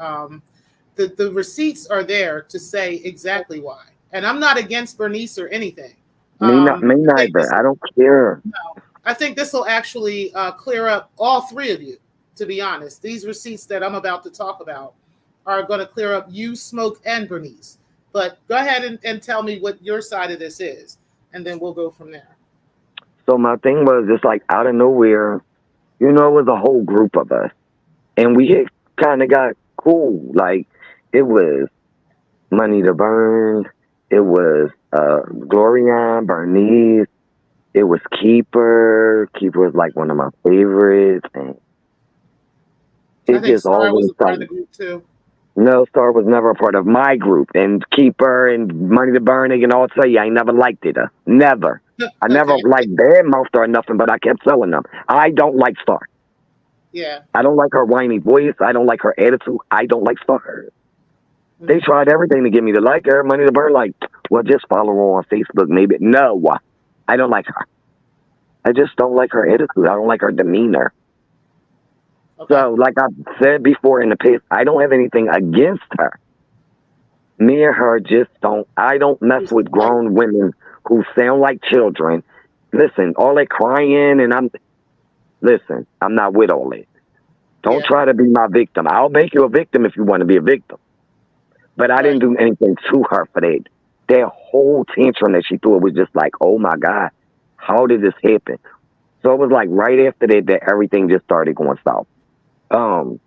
the receipts are there to say exactly why. And I'm not against Bernice or anything. Me neither. I don't care. No, I think this will actually clear up all three of you, to be honest. These receipts that I'm about to talk about are going to clear up you, Smoke, and Bernice. But go ahead and tell me what your side of this is, and then we'll go from there. So my thing was just like out of nowhere, it was a whole group of us. And we had kind of got cool. Like, it was Money to Burn. It was Glorian, Bernice. It was Keeper. Keeper was like one of my favorites. And I think Star was a part of the group too. No, Star was never a part of my group. And Keeper and Money to Burn, and I'll tell you, I never liked it. Never. I never liked badmouthed or nothing, but I kept telling them. I don't like Star. Yeah. I don't like her whiny voice. I don't like her attitude. I don't like Star. They tried everything to get me to like her. Money to Burn, like, well, just follow her on Facebook, maybe. No, I don't like her. I just don't like her attitude. I don't like her demeanor. Okay. So, like I've said before in the past, I don't have anything against her. Me and her just don't. I don't mess with grown women who sound like children. Listen, all that crying, and I'm not with all that. Don't try to be my victim. I'll make you a victim if you want to be a victim. But I didn't do anything to her for that. That whole tantrum that she threw, it was just like, oh my God, how did this happen? So it was like right after that everything just started going south. I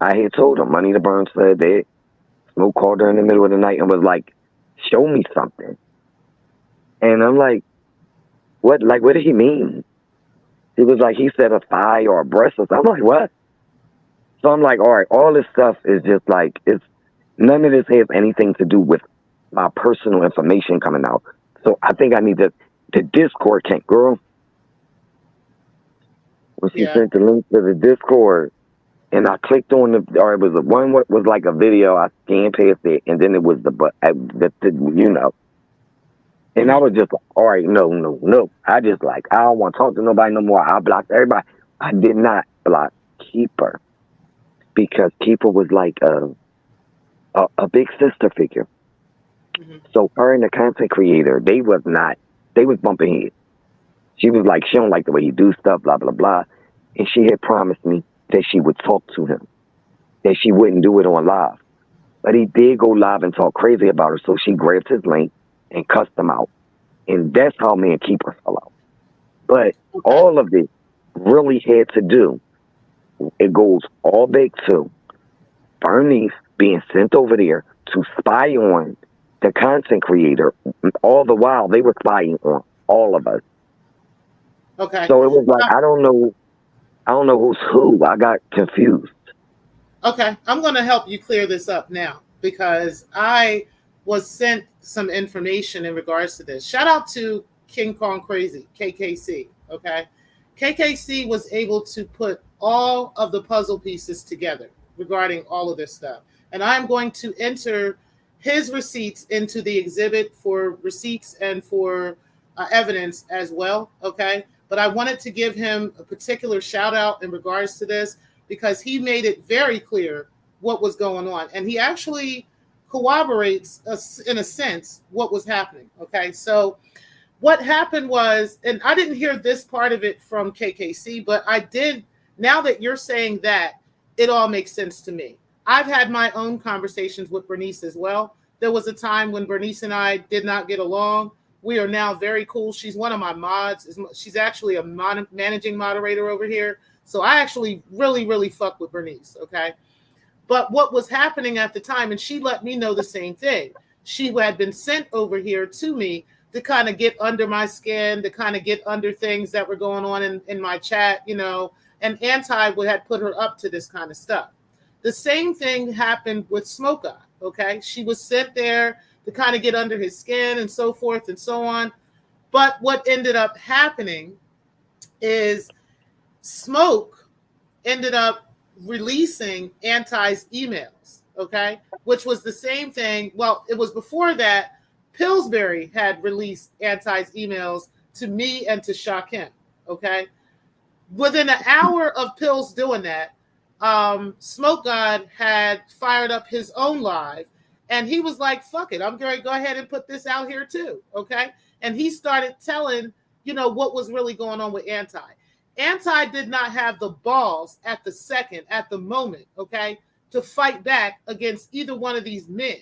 had told her, Money to Burn said that Smoke called her in the middle of the night and was like, show me something. And I'm like, what? Like, what did he mean? He was like, he said a thigh or a breast or something. I'm like, what? So I'm like, all right, all this stuff is just like, none of this has anything to do with my personal information coming out. So I think I need the Discord can't, girl. When she sent the link to the Discord, and I clicked on it was one was like a video. I scanned past it, and then it was And I was just like, all right, no. I just like, I don't want to talk to nobody no more. I blocked everybody. I did not block Keeper, because Keeper was like a big sister figure. So her and the content creator, they was bumping heads. She was like, she don't like the way you do stuff, blah, blah, blah. And she had promised me that she would talk to him. that she wouldn't do it on live. But he did go live and talk crazy about her, so she grabbed his link and cussed him out. And that's how me and Keeper fell out. But all of it really had to do, it goes all back to Bernice being sent over there to spy on the content creator. All the while, they were spying on all of us. Okay. So it was like, I don't know who's who. I got confused. Okay, I'm going to help you clear this up now because I was sent some information in regards to this. Shout out to King Kong Crazy, KKC, okay? KKC was able to put all of the puzzle pieces together regarding all of this stuff. And I'm going to enter his receipts into the exhibit for receipts and for evidence as well, okay? But I wanted to give him a particular shout out in regards to this because he made it very clear what was going on. And he actually corroborates, in a sense, what was happening, okay? So what happened was, and I didn't hear this part of it from KKC, but I did, now that you're saying that, it all makes sense to me. I've had my own conversations with Bernice as well. There was a time when Bernice and I did not get along. We are now very cool. She's one of my mods. She's actually a managing moderator over here. So I actually really, really fuck with Bernice, okay? But what was happening at the time, and she let me know the same thing. She had been sent over here to me to kind of get under my skin, to kind of get under things that were going on in my chat, you know, and Anti had put her up to this kind of stuff. The same thing happened with Smoke Eye, okay? She was sent there to kind of get under his skin and so forth and so on. But what ended up happening is Smoke ended up releasing Anti's emails, okay? Which was the same thing. Well, it was before that. Pillsbury had released Anti's emails to me and to Shakim, okay? Within an hour of Pills doing that, Smoke God had fired up his own live, and he was like, fuck it, I'm going to go ahead and put this out here too, okay? And he started telling, you know, what was really going on with Anti. Anti did not have the balls at the moment, okay, to fight back against either one of these men.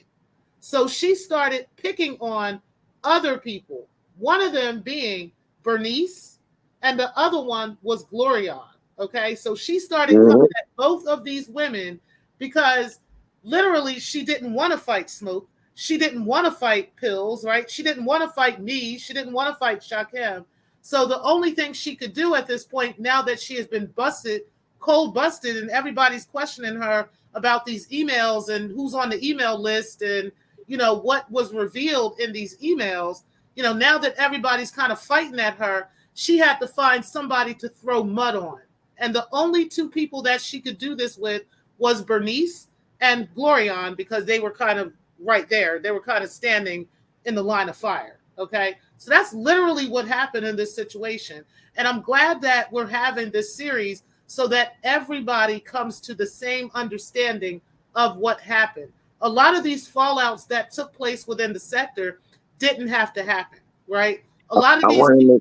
So she started picking on other people, one of them being Bernice, and the other one was Glorion, okay? So she started coming at both of these women because literally she didn't want to fight Smoke. She didn't want to fight Pills, right? She didn't want to fight me. She didn't want to fight Shakim. So the only thing she could do at this point, now that she has been busted, cold busted, and everybody's questioning her about these emails and who's on the email list and, you know, what was revealed in these emails, you know, now that everybody's kind of fighting at her, she had to find somebody to throw mud on. And the only two people that she could do this with was Bernice and Glorion, because they were kind of right there. They were kind of standing in the line of fire. Okay. So that's literally what happened in this situation. And I'm glad that we're having this series so that everybody comes to the same understanding of what happened. A lot of these fallouts that took place within the sector didn't have to happen, right? A lot of these.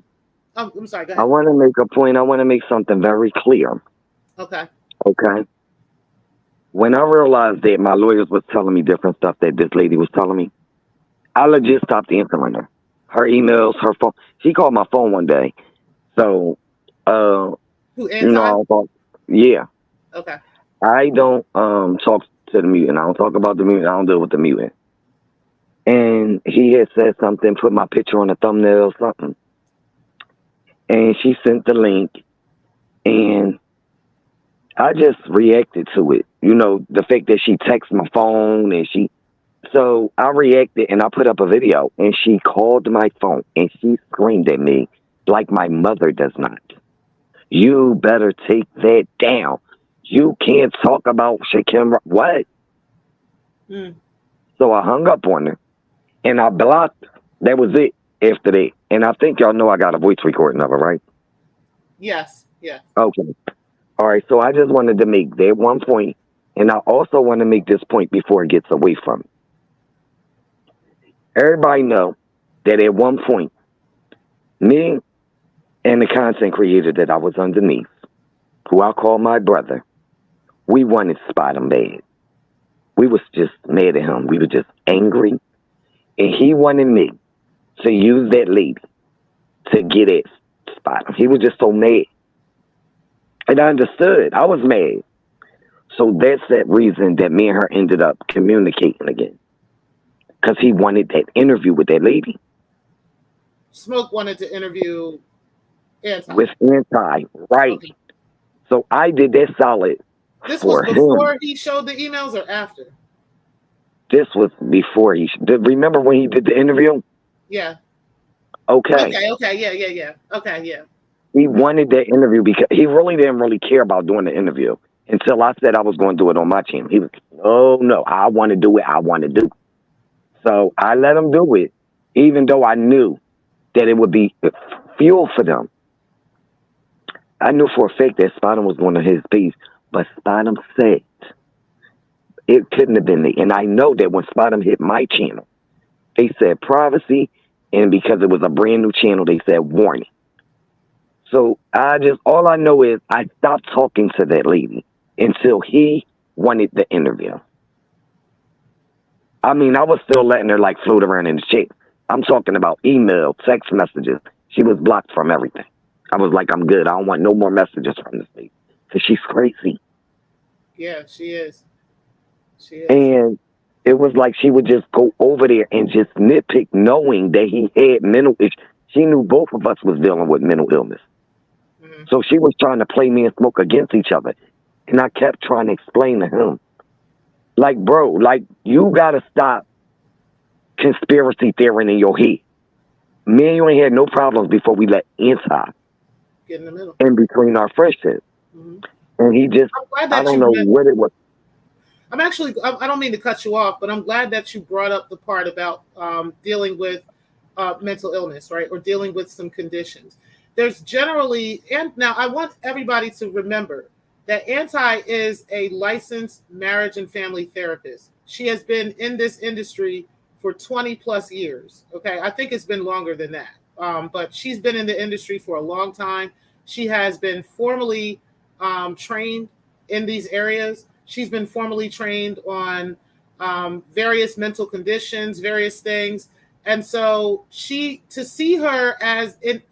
I'm sorry, go ahead. I want to make a point. I want to make something very clear. Okay. Okay. When I realized that my lawyers was telling me different stuff that this lady was telling me, I legit stopped answering her. Her emails, her phone. She called my phone one day. So, Who, you know, yeah. Okay. I don't talk to the mutant. I don't talk about the mutant. I don't deal with the mutant. And he had said something, put my picture on the thumbnail, something. And she sent the link, and I just reacted to it. You know, the fact that she texted my phone and so I reacted and I put up a video, and she called my phone and she screamed at me like my mother does not. You better take that down. You can't talk about Shakim. What? So I hung up on her and I blocked her. That was it after that. And I think y'all know I got a voice recording of her, right? Yes. Yeah. Okay. All right. So I just wanted to make that one point, and I also want to make this point before it gets away from me. Everybody know that at one point, me and the content creator that I was underneath, who I call my brother, we wanted Spot'em bad. We was just mad at him. We were just angry. And he wanted me to use that lady to get at Spot'em. He was just so mad. And I understood. I was mad. So that's that reason that me and her ended up communicating again. Because he wanted that interview with that lady. Smoke wanted to interview Anti. With Anti, right. Okay. So I did that solid. This was before he showed the emails or after? This was before he remember when he did the interview? Yeah. Okay. Yeah. Okay, yeah. He wanted that interview because he really didn't really care about doing the interview until I said I was going to do it on my channel. He was, oh no, I want to do it. I want to do it. So I let him do it, even though I knew that it would be fuel for them. I knew for a fact that Spot'em was one of his beats, but Spot'em said it couldn't have been me. And I know that when Spot'em hit my channel, they said privacy, and because it was a brand new channel, they said warning. So all I know is I stopped talking to that lady until he wanted the interview. I mean, I was still letting her like float around in the chat. I'm talking about email, text messages. She was blocked from everything. I was like, I'm good. I don't want no more messages from this lady because she's crazy. Yeah, she is. She is. And it was like she would just go over there and just nitpick, knowing that he had mental issues. She knew both of us was dealing with mental illness. Mm-hmm. So she was trying to play me and Smoke against each other. And I kept trying to explain to him, like, bro, like, you got to stop conspiracy theory in your head. Me and you ain't had no problems before we let Anti get in the middle in between our friendships. Mm-hmm. And he just, I don't know what it was. I don't mean to cut you off, but I'm glad that you brought up the part about dealing with mental illness, right? Or dealing with some conditions. There's generally, and now I want everybody to remember that Anti is a licensed marriage and family therapist. She has been in this industry for 20 plus years. Okay. I think it's been longer than that. But she's been in the industry for a long time. She has been formally trained in these areas. She's been formally trained on various mental conditions, various things. And so to see her as in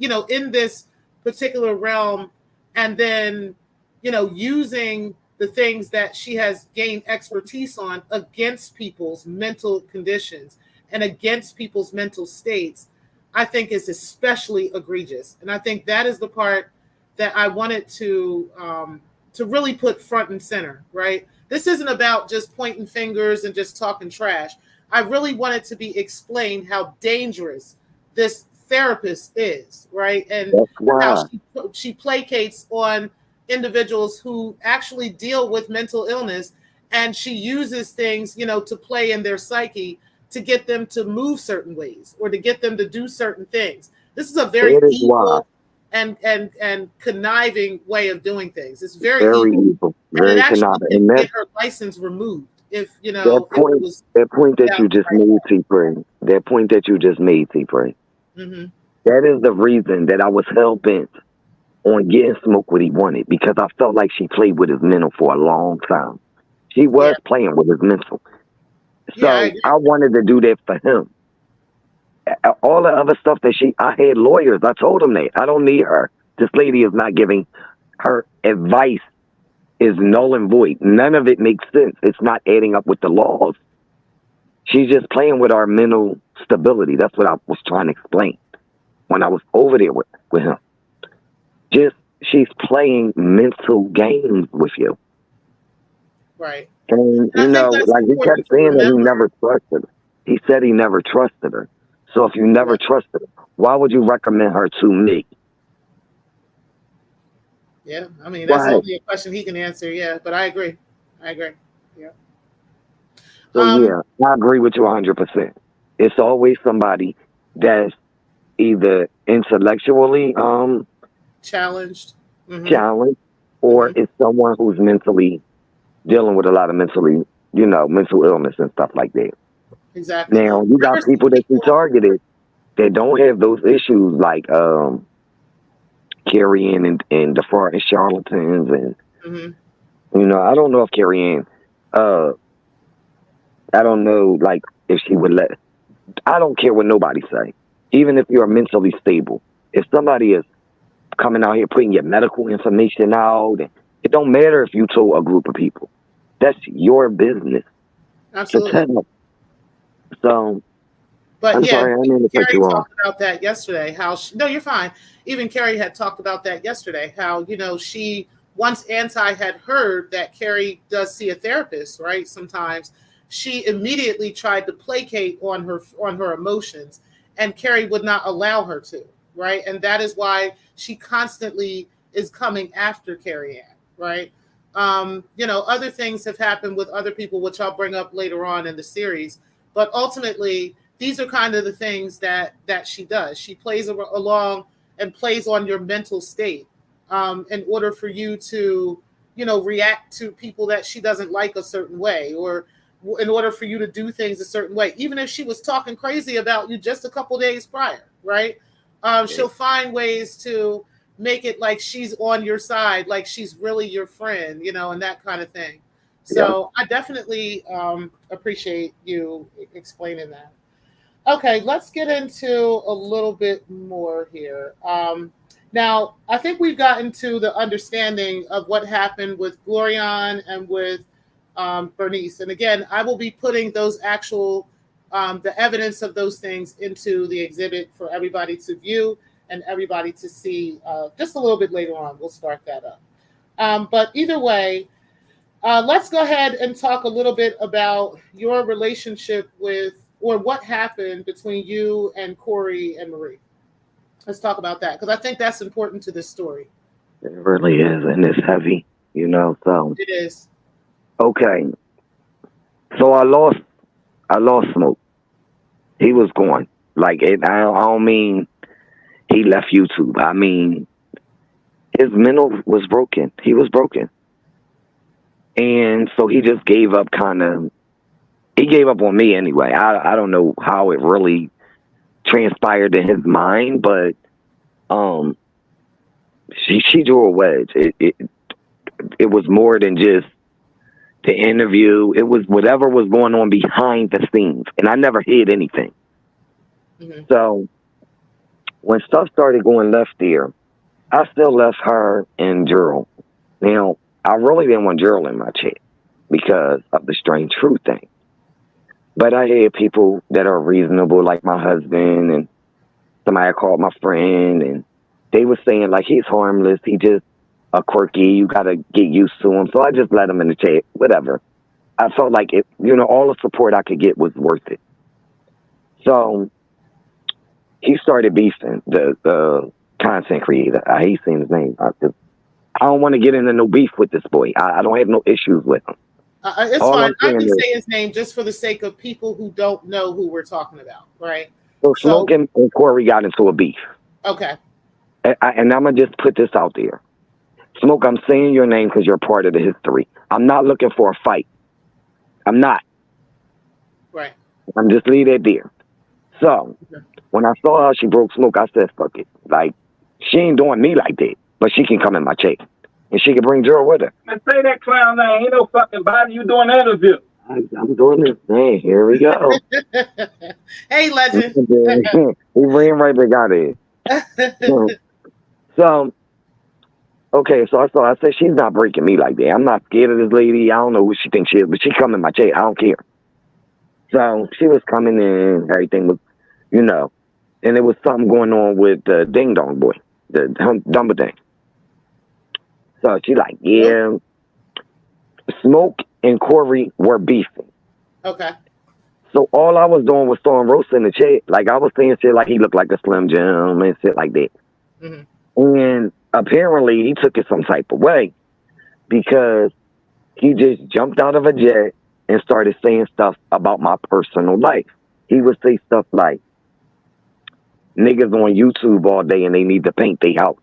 this particular realm, and then, using the things that she has gained expertise on against people's mental conditions and against people's mental states, I think is especially egregious. And I think that is the part that I wanted to really put front and center, right? This isn't about just pointing fingers and just talking trash. I really wanted to be explained how dangerous this therapist is, right? And how she placates on individuals who actually deal with mental illness, and she uses things, to play in their psyche to get them to move certain ways or to get them to do certain things. This is a very evil and conniving way of doing things. It's very evil. Very and it actually conniving. can get her license removed if that point that you just made, T-Pray. That point that you just made, T-Pray. Mm-hmm. That is the reason that I was hell bent on getting Smoke what he wanted, because I felt like she played with his mental for a long time. She was playing with his mental. So I wanted to do that for him. All the other stuff that I had lawyers. I told him that I don't need her. This lady is not giving her advice, is null and void. None of it makes sense. It's not adding up with the laws. She's just playing with our mental stability. That's what I was trying to explain when I was over there with him. She's playing mental games with you. Right. And, like he kept saying that he never trusted her. He said he never trusted her. So if you never trusted her, why would you recommend her to me? Yeah, I mean, that's only a question he can answer. Yeah, but I agree. Yeah. So, I agree with you 100%. It's always somebody that's either intellectually challenged, or it's someone who's mentally dealing with a lot of mental illness and stuff like that. Exactly. Now, you got people that you targeted that don't have those issues, like carrying and defrauding charlatans and You know, I don't know if Carrie Ann, uh, I don't know, like, if she would let, I don't care what nobody say. Even if you're mentally stable. If somebody is coming out here putting your medical information out, and it don't matter if you told a group of people. That's your business to Absolutely. tell. So, But I'm yeah, sorry, I didn't mean to cut Carrie you off. talked about that yesterday. How no, you're fine. Even Carrie had talked about that yesterday. How she once Anti had heard that Carrie does see a therapist, right? Sometimes she immediately tried to placate on her emotions, and Carrie would not allow her to, right? And that is why she constantly is coming after Carrie Ann, right? Other things have happened with other people, which I'll bring up later on in the series. But ultimately, these are kind of the things that she does. She plays along and plays on your mental state in order for you to, react to people that she doesn't like a certain way, or in order for you to do things a certain way, even if she was talking crazy about you just a couple days prior, right? Yeah. She'll find ways to make it like she's on your side, like she's really your friend, and that kind of thing. Yep. So I definitely appreciate you explaining that. Okay, let's get into a little bit more here. Now, I think we've gotten to the understanding of what happened with Glorion and with Bernice. And again, I will be putting those actual, the evidence of those things into the exhibit for everybody to view and everybody to see just a little bit later on. We'll start that up. But either way, let's go ahead and talk a little bit about your relationship with, or what happened between you and Corey and Marie. Let's talk about that because I think that's important to this story. It really is, and it's heavy, So, It is. okay. So I lost Smoke. He was gone. Like, I don't mean he left YouTube. I mean, his mental was broken. He was broken. And so he just gave up he gave up on me anyway. I don't know how it really transpired in his mind, but um she drew a wedge. It was more than just the interview. It was whatever was going on behind the scenes, and I never hid anything. Mm-hmm. So when stuff started going left there, I still left her and Gerald. Now I really didn't want Gerald in my chat because of the strange fruit thing. But I had people that are reasonable, like my husband, and somebody I called my friend, and they were saying like he's harmless. He just a quirky. You gotta get used to him. So I just let him in the chat. Whatever. I felt like all the support I could get was worth it. So he started beefing the content creator. I hate saying his name. I don't want to get into no beef with this boy. I don't have no issues with him. It's All fine. I'm I saying can is, say his name just for the sake of people who don't know who we're talking about, right? so So, Smoke and Corey got into a beef. okay. And I'm going to just put this out there. Smoke, I'm saying your name because you're part of the history. I'm not looking for a fight. I'm not. Right. I'm just leave it there. So, when I saw how she broke Smoke, I said, fuck it. Like, she ain't doing me like that, but she can come in my check. And she can bring Gerald with her. Man, say that clown name. Ain't no fucking body. You doing an interview. I'm doing this thing. Here we go. Hey, Legend. He ran right back out of it. So, okay, so I said, she's not breaking me like that. I'm not scared of this lady. I don't know who she thinks she is, but she come in my check. I don't care. So she was coming in, everything was, and there was something going on with the Ding Dong boy, the Dumber Ding. So she like, yeah, Smoke and Corey were beefing. Okay. So all I was doing was throwing roast in the chat. Like I was saying shit like he looked like a Slim Jim and shit like that. Mm-hmm. And apparently he took it some type of way because he just jumped out of a jet and started saying stuff about my personal life. He would say stuff like, niggas on YouTube all day and they need to paint their house.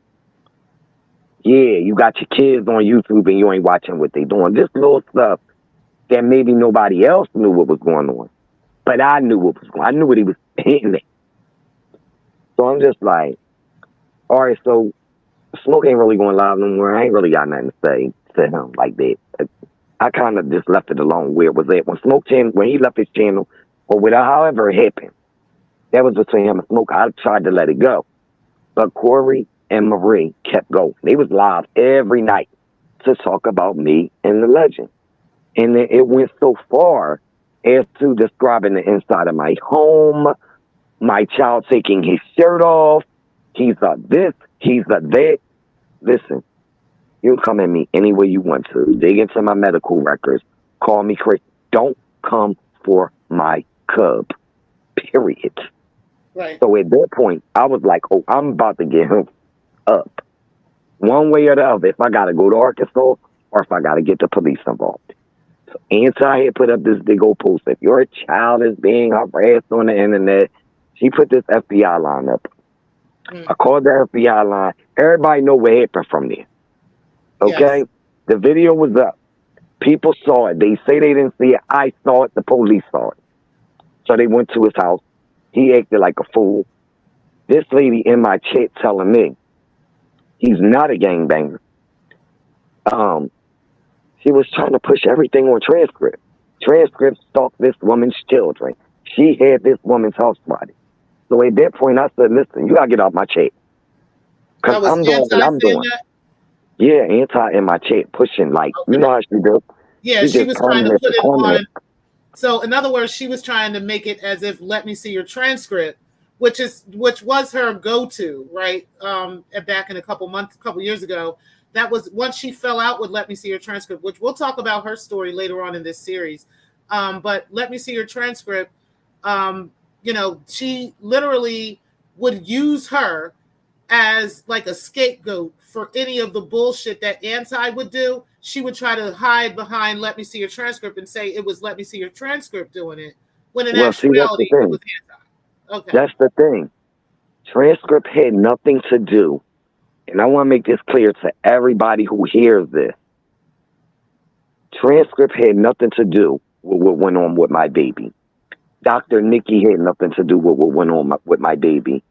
Yeah, you got your kids on YouTube and you ain't watching what they doing. Just little stuff that maybe nobody else knew what was going on. But I knew what was going on. I knew what he was hitting at. So I'm just like, all right, so Smoke ain't really going live no more. I ain't really got nothing to say. to him like that. I kind of just left it alone where it was at. When he left his channel, or without however it happened, that was between him and Smoke. I tried to let it go. But Corey and Marie kept going. They was live every night to talk about me and the legend. And then it went so far as to describing the inside of my home, my child taking his shirt off. He's a this, he's a that. Listen, you come at me any way you want to. Dig into my medical records. Call me crazy. Don't come for my cub. Period. Right. So at that point, I was like, oh, I'm about to get him up. One way or the other, if I got to go to Arkansas or if I got to get the police involved. So Anti had put up this big old post. If your child is being harassed on the internet, she put this FBI line up. I called the FBI line. Everybody know what happened from there. Okay? Yes. The video was up. People saw it. They say they didn't see it. I saw it. The police saw it. So they went to his house. He acted like a fool. This lady in my chat telling me he's not a gangbanger. She was trying to push everything on Transcript. Transcript stalked this woman's children. She had this woman's house party. So at that point, I said, listen, you got to get off my chat. Because I'm doing what I'm doing. That? Yeah, Anti in my chat, pushing like, you know how she do. Yeah, she was trying to put it on. So in other words, she was trying to make it as if, let me see your transcript, which was her go-to, right? Back in a couple years ago. That was once she fell out with Let Me See Your Transcript, which we'll talk about her story later on in this series. But Let Me See Your Transcript, she literally would use her as like a scapegoat for any of the bullshit that Anti would do. She would try to hide behind Let Me See Your Transcript and say it was Let Me See Your Transcript doing it, when in actuality it was Anti. Okay. That's the thing. Transcript had nothing to do, and I want to make this clear to everybody who hears this. Transcript had nothing to do with what went on with my baby. Dr. Nikki had nothing to do with what went on with my baby.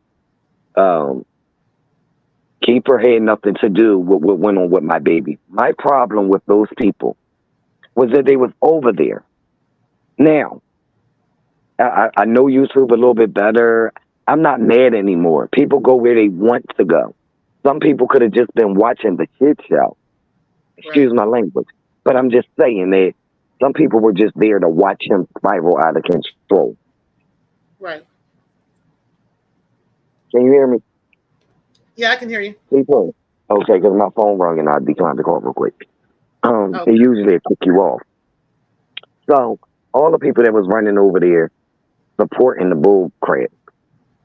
Keeper had nothing to do with what went on with my baby. My problem with those people was that they was over there. Now, I know YouTube a little bit better. I'm not mad anymore. People go where they want to go. Some people could have just been watching the shit show. Excuse my language. But I'm just saying that some people were just there to watch him spiral out of control. Right. Can you hear me? Yeah, I can hear you. Okay, because my phone rang and I declined the call real quick. It usually kick you off. So all the people that was running over there supporting the bull crap,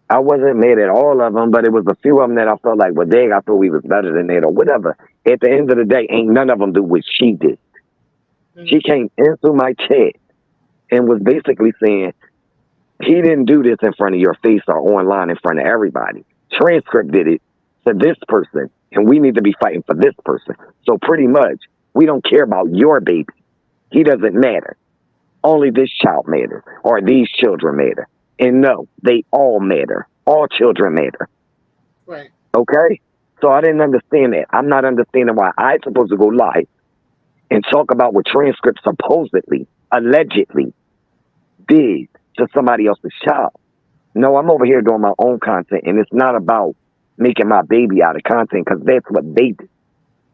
I wasn't mad at all of them, but it was a few of them that I felt like, well, dang, I thought we was better than that or whatever. At the end of the day, ain't none of them do what she did. Mm-hmm. She came into my chat and was basically saying, he didn't do this in front of your face or online in front of everybody. Transcript did it to this person, and we need to be fighting for this person. So pretty much, we don't care about your baby. He doesn't matter. Only this child matters, or these children matter. And no, they all matter. All children matter. Right. Okay? So I didn't understand that. I'm not understanding why I'm supposed to go live and talk about what Transcript supposedly, allegedly, did to somebody else's child. No, I'm over here doing my own content, and it's not about making my baby out of content, because that's what they did.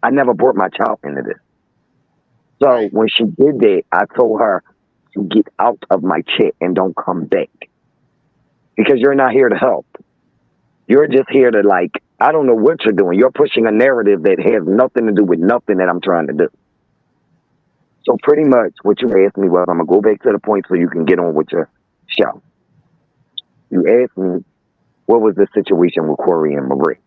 I never brought my child into this. So when she did that, I told her to get out of my chat and don't come back. Because you're not here to help. You're just here to, like, I don't know what you're doing. You're pushing a narrative that has nothing to do with nothing that I'm trying to do. So pretty much what you asked me was, I'm going to go back to the point so you can get on with your show. You asked me, what was the situation with Corey and Marie?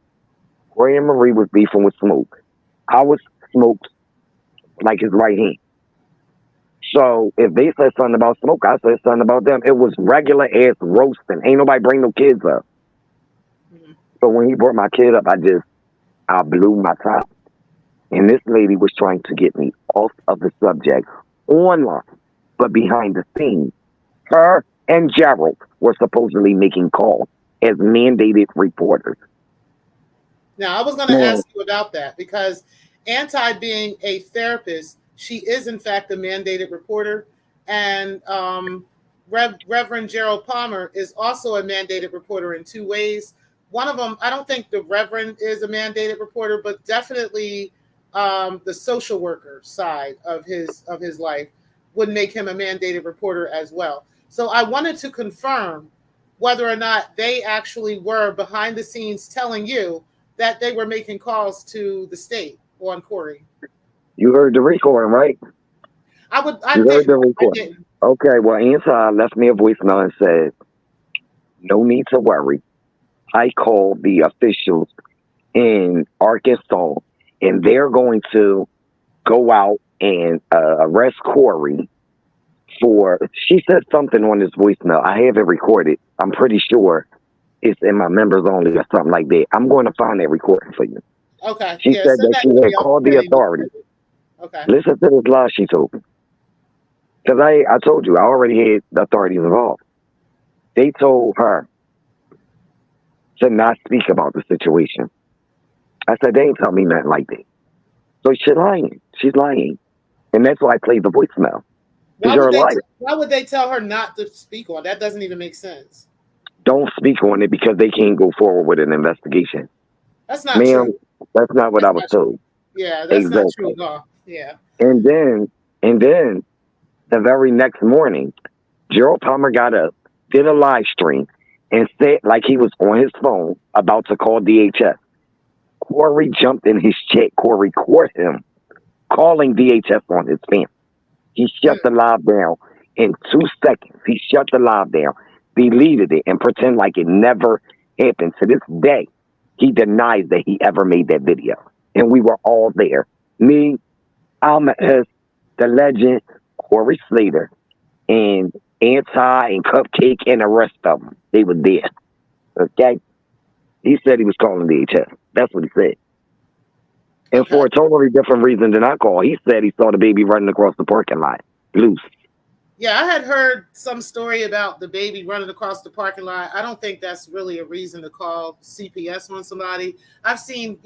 Corey and Marie was beefing with Smoke. I was Smoke's, like, his right hand. So if they said something about Smoke, I said something about them. It was regular ass roasting. Ain't nobody bring no kids up. Mm-hmm. So when he brought my kid up, I blew my top. And this lady was trying to get me off of the subject online. But behind the scenes, her and Gerald were supposedly making calls as mandated reporters. Now, I was going to ask you about that, because Anti being a therapist, she is in fact a mandated reporter, and Reverend Gerald Palmer is also a mandated reporter in two ways. One of them, I don't think the Reverend is a mandated reporter, but definitely the social worker side of his life would make him a mandated reporter as well. So I wanted to confirm whether or not they actually were behind the scenes telling you that they were making calls to the state on Corey. You heard the recording, right? I You heard the didn't. recording. Okay, well, Anti left me a voicemail and said, no need to worry. I called the officials in Arkansas, and they're going to go out and arrest Corey for, she said something on this voicemail. I have it recorded. I'm pretty sure it's in my members only or something like that. I'm going to find that recording for you. Okay. She said that she had called the authorities. Okay. Listen to this lie she told me. Because I told you, I already had the authorities involved. They told her to not speak about the situation. I said, they ain't tell me nothing like that. So she's lying. She's lying. And that's why I played the voicemail. Why would they tell her not to speak on? That doesn't even make sense. Don't speak on it because they can't go forward with an investigation. That's not true. That's not what I was told. Yeah, that's not true at all. Yeah. And then the very next morning, Gerald Palmer got up, did a live stream, and said like he was on his phone about to call DHS. Corey jumped in his chat. Corey caught him calling DHS on his family. He shut the live down in 2 seconds. He shut the live down, deleted it, and pretend like it never happened. To this day, he denies that he ever made that video. And we were all there. Me, Alma S, the legend, Corey Slater, and Anti and Cupcake and the rest of them. They were there. Okay? He said he was calling DHS. That's what he said. And for a totally different reason than I call, he said he saw the baby running across the parking lot, loose. Yeah, I had heard some story about the baby running across the parking lot. I don't think that's really a reason to call CPS on somebody. I've seen,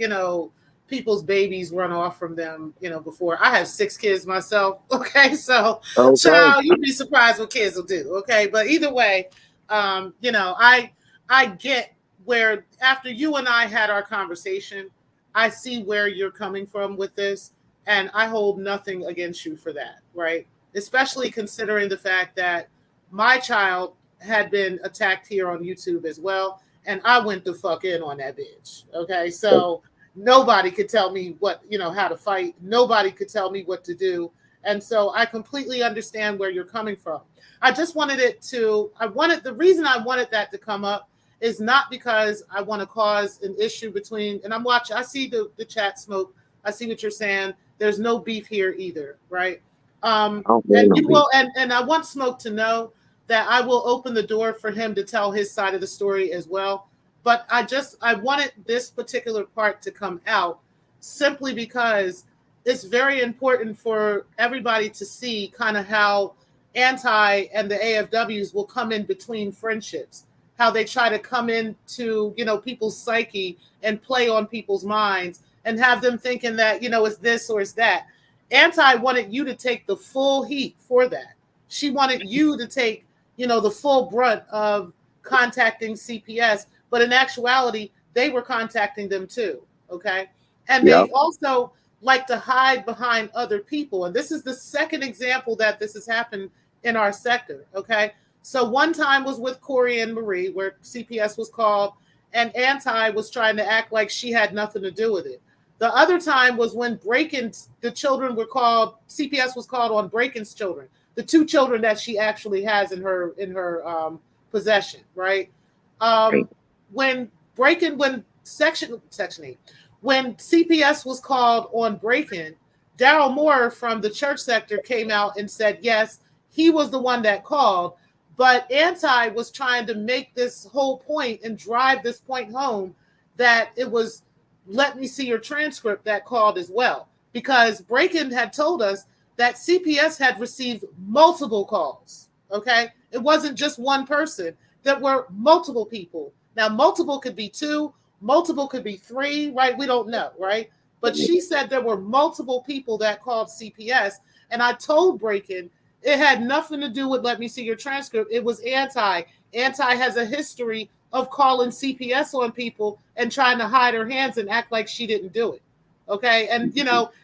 people's babies run off from them, before. I have 6 kids myself. Okay. So child, you'd be surprised what kids will do. Okay. But either way, I get where after you and I had our conversation, I see where you're coming from with this, and I hold nothing against you for that. Right. Especially considering the fact that my child had been attacked here on YouTube as well. And I went the fuck in on that bitch. Okay. So nobody could tell me how to fight. Nobody could tell me what to do. And so I completely understand where you're coming from. I just wanted the reason I wanted that to come up is not because I want to cause an issue between, and I see the chat smoke. I see what you're saying. There's no beef here either. Right. And I want Smoke to know that I will open the door for him to tell his side of the story as well. But I wanted this particular part to come out simply because it's very important for everybody to see kind of how Anti and the AFWs will come in between friendships, how they try to come into, people's psyche and play on people's minds and have them thinking that, it's this or it's that. Anti wanted you to take the full heat for that. She wanted you to take, the full brunt of contacting CPS, but in actuality, they were contacting them too, okay? And they also like to hide behind other people. And this is the second example that this has happened in our sector, okay? So one time was with Corey and Marie, where CPS was called, and Anti was trying to act like she had nothing to do with it. The other time was when the children were called, CPS was called on Breakin's children, the 2 children that she actually has in her possession, right? When Section 8, when CPS was called on Breakin, Daryl Moore from the church sector came out and said, yes, he was the one that called, but Anti was trying to make this whole point and drive this point home that it was, let me see your transcript, that called as well. Because Breakin had told us that CPS had received multiple calls, okay? It wasn't just one person. There were multiple people. Now, multiple could be 2, multiple could be 3, right? We don't know, right? But she said there were multiple people that called CPS, and I told Breakin it had nothing to do with let me see your transcript. It was Anti. Anti has a history of calling CPS on people and trying to hide her hands and act like she didn't do it. Okay. And,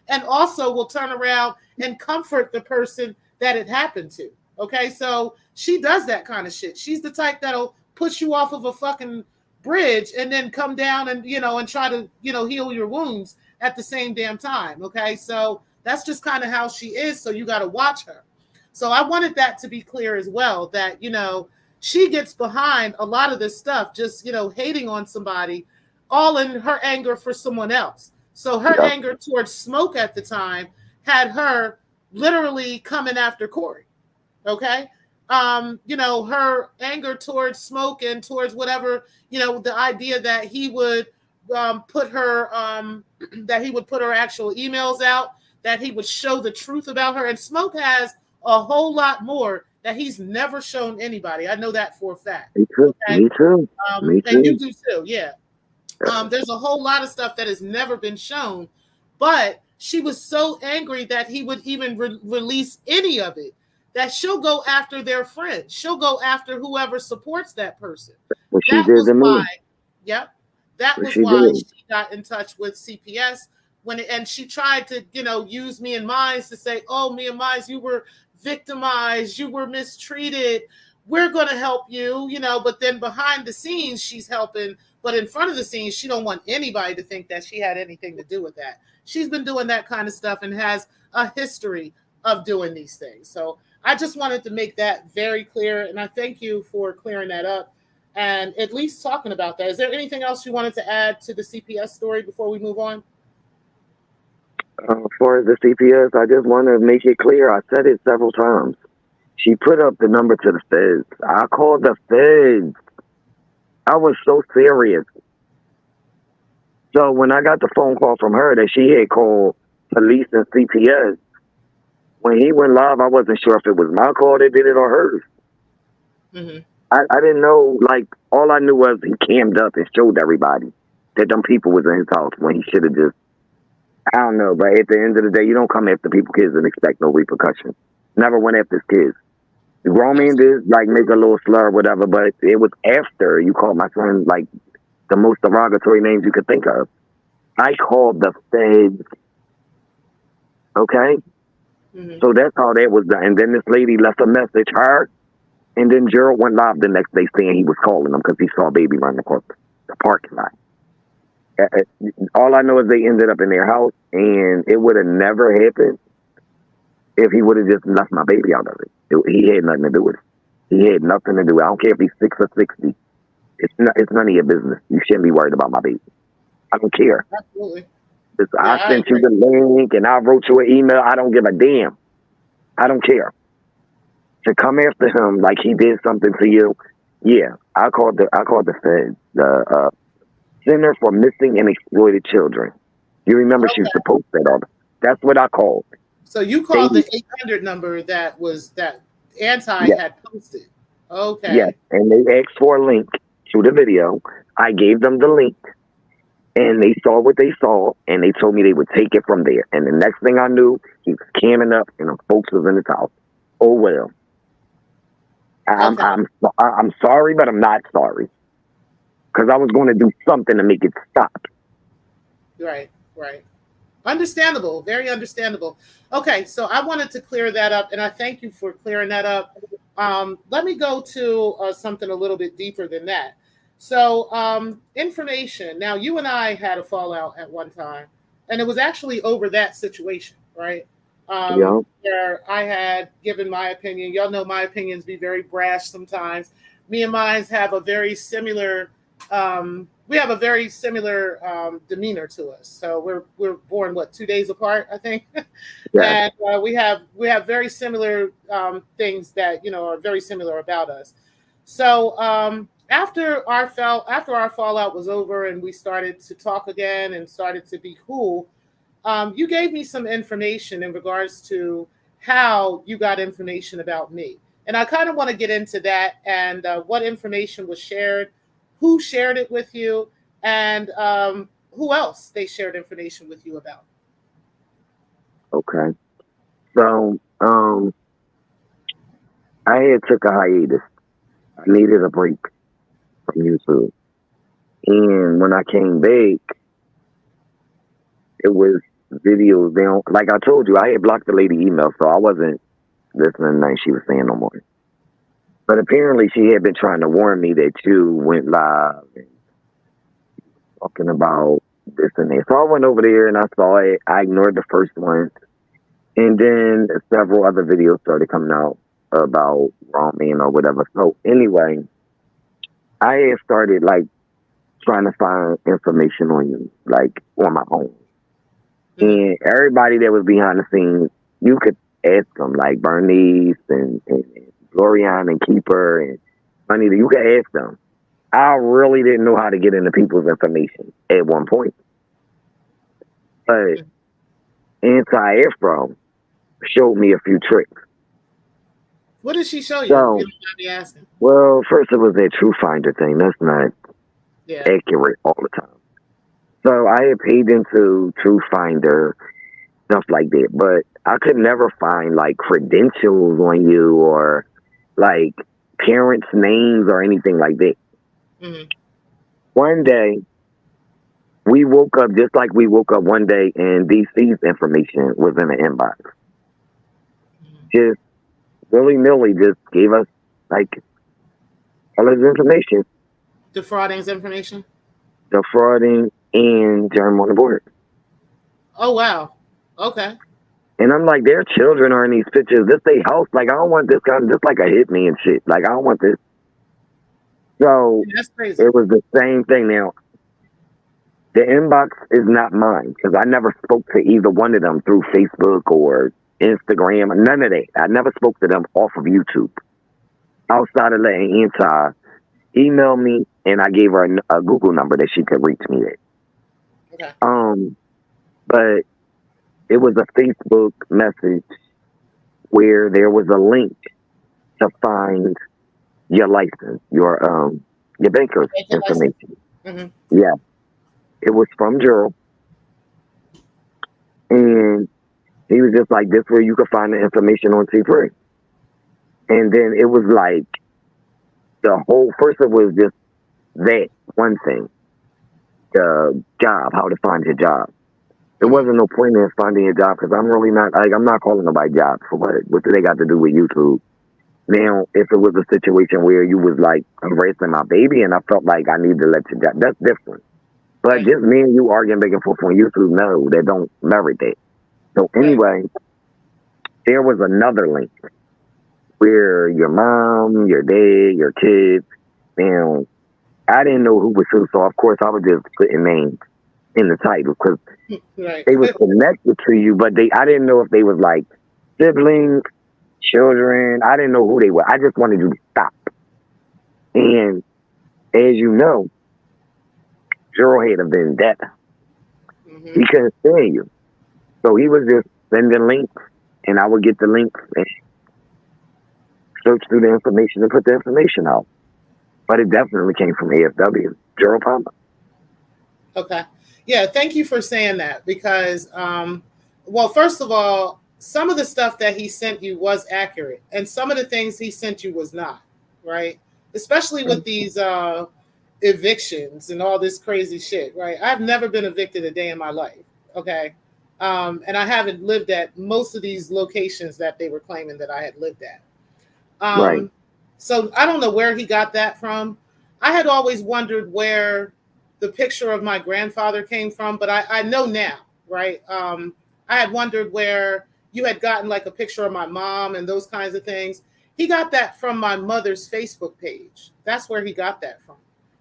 and also will turn around and comfort the person that it happened to. Okay. So she does that kind of shit. She's the type that'll push you off of a fucking bridge and then come down and, and try to, heal your wounds at the same damn time. Okay. So that's just kind of how she is. So you got to watch her. So I wanted that to be clear as well, that, she gets behind a lot of this stuff, just, hating on somebody, all in her anger for someone else. So her anger towards Smoke at the time had her literally coming after Corey. Okay. Her anger towards Smoke and towards whatever, the idea that he would put her actual emails out, that he would show the truth about her. And Smoke has a whole lot more that he's never shown anybody. I know that for a fact. Me too. Okay? Me too. And you do too, yeah. There's a whole lot of stuff that has never been shown, but she was so angry that he would even release any of it, that she'll go after their friends. She'll go after whoever supports that person. Well, she did to me. Yep. That was why she got in touch with CPS and she tried to, use me and Minez to say, oh, me and Minez, you were victimized, you were mistreated, we're going to help you, but then behind the scenes she's helping, but in front of the scenes she don't want anybody to think that she had anything to do with that. She's been doing that kind of stuff and has a history of doing these things. So I just wanted to make that very clear, and I thank you for clearing that up and at least talking about that. Is there anything else you wanted to add to the CPS story before we move on? For the CPS, I just want to make it clear. I said it several times. She put up the number to the feds. I called the feds. I was so serious. So when I got the phone call from her that she had called police and CPS, when he went live, I wasn't sure if it was my call that did it or hers. Mm-hmm. I didn't know. Like, all I knew was he cammed up and showed everybody that them people was in his house when he should have just, I don't know, but at the end of the day, you don't come after people's kids and expect no repercussions. Never went after his kids. The grown man did, like, make a little slur or whatever, but it was after you called my son, like, the most derogatory names you could think of. I called the feds. Okay? Mm-hmm. So that's how that was done. And then this lady left a message, her, and then Gerald went live the next day saying he was calling them because he saw a baby running across the parking lot. All I know is they ended up in their house, and it would have never happened if he would have just left my baby out of it. He had nothing to do with it. He had nothing to do. I don't care if he's 6 or 60. It's none of your business. You shouldn't be worried about my baby. I don't care. Absolutely. I sent you the link, and I wrote you an email. I don't give a damn. I don't care. To come after him like he did something to you, yeah. I called the feds, the Center for Missing and Exploited Children. You remember she was supposed to say all that. That's what I called. So you called the 800 number that Anti had posted. Okay. Yes, and they asked for a link to the video. I gave them the link, and they saw what they saw, and they told me they would take it from there. And the next thing I knew, he was camming up, and the folks was in his house. Oh well. I'm sorry, but I'm not sorry, because I was going to do something to make it stop. Right. Understandable. Very understandable. Okay, so I wanted to clear that up, and I thank you for clearing that up. Let me go to something a little bit deeper than that. So information. Now, you and I had a fallout at one time, and it was actually over that situation, right? Where I had given my opinion. Y'all know my opinions be very brash sometimes. Me and Minez have a very similar demeanor to us. So we're born 2 days apart, I think. Yeah. And we have very similar things that are very similar about us. So after our fallout was over and we started to talk again and started to be cool, you gave me some information in regards to how you got information about me. And I kind of want to get into that and what information was shared, who shared it with you, and who else they shared information with you about. Okay. So, I had took a hiatus. I needed a break from YouTube. And when I came back, it was videos down. Like I told you, I had blocked the lady email, so I wasn't listening to nothing she was saying no more. But apparently she had been trying to warn me that you went live and talking about this and that. So I went over there and I saw it. I ignored the first one. And then several other videos started coming out about GrownMan or whatever. So anyway, I had started like trying to find information on you, like on my own. And everybody that was behind the scenes, you could ask them, like Bernice and Glorian and Keeper and Honey, you could ask them. I really didn't know how to get into people's information at one point. But Anti-Afro showed me a few tricks. What did she show you? So, if you don't mind me asking. Well, first it was that True Finder thing. That's not accurate all the time. So I had paid into True Finder, stuff like that, but I could never find like credentials on you or like parents' names or anything like that. Mm-hmm. One day, we woke up just like we woke up one day and DC's information was in the inbox. Just willy-nilly just gave us like all his information. Defrauding's information? Defrauding and germ on the board. Oh, wow. Okay. And I'm like, their children are in these pictures. This they house. Like, I don't want this guy just like a hit me and shit. Like, I don't want this. So that's crazy. It was the same thing. Now, the inbox is not mine because I never spoke to either one of them through Facebook or Instagram. None of that. I never spoke to them off of YouTube. Outside of letting Anti email me, and I gave her a Google number that she could reach me at. Okay. But it was a Facebook message where there was a link to find your license, your banker's information. Mm-hmm. Yeah. It was from Gerald. And he was just like, this where you could find the information on T3. And then it was like the whole first it was just that one thing. The job, how to find your job. There wasn't no point in finding a job because I'm really not like I'm not calling nobody jobs for what do they got to do with YouTube? Now, if it was a situation where you was like embracing my baby and I felt like I need to let you job, that's different. But just me and you arguing back and forth on YouTube, no, they don't merit that. So anyway, there was another link where your mom, your dad, your kids, now I didn't know who was who, so of course I was just putting names in the title because they was connected to you, but I didn't know if they was like siblings, children. I didn't know who they were. I just wanted you to stop. And as you know, Gerald had a vendetta. He couldn't stand you. So he was just sending links, and I would get the links and search through the information and put the information out. But it definitely came from AFW, Gerald Palmer. Okay. Yeah, thank you for saying that because, well, first of all, some of the stuff that he sent you was accurate, and some of the things he sent you was not, right? Especially with these evictions and all this crazy shit, right? I've never been evicted a day in my life, okay? And I haven't lived at most of these locations that they were claiming that I had lived at. Right. So I don't know where he got that from. I had always wondered where the picture of my grandfather came from, but I know now, right? I had wondered where you had gotten like a picture of my mom and those kinds of things. He got that from my mother's Facebook page. That's where he got that from.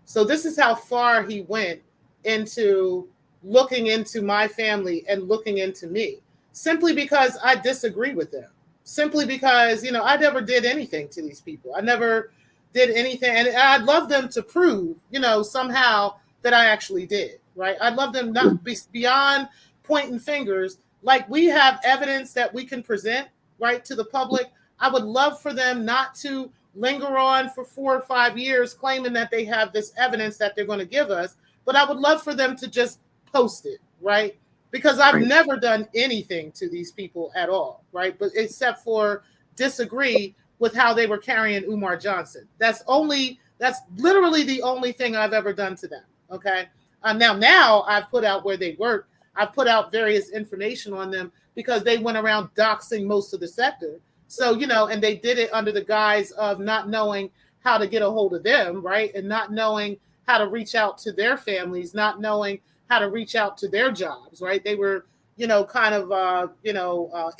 So this is how far he went into looking into my family and looking into me, simply because I disagree with them. Simply because, you know, I never did anything to these people. I never did anything. And I'd love them to prove, you know, somehow that I actually did, right? I'd love them not be beyond pointing fingers. Like we have evidence that we can present, right, to the public. I would love for them not to linger on for 4 or 5 years claiming that they have this evidence that they're going to give us. But I would love for them to just posted, right? Because I've never done anything to these people at all, right? But except for disagree with how they were carrying Umar Johnson. That's literally the only thing I've ever done to them. Okay. Now I've put out where they work. I've put out various information on them because they went around doxing most of the sector. So, and they did it under the guise of not knowing how to get a hold of them, right? And not knowing how to reach out to their families, not knowing how to reach out to their jobs, right? They were, kind of,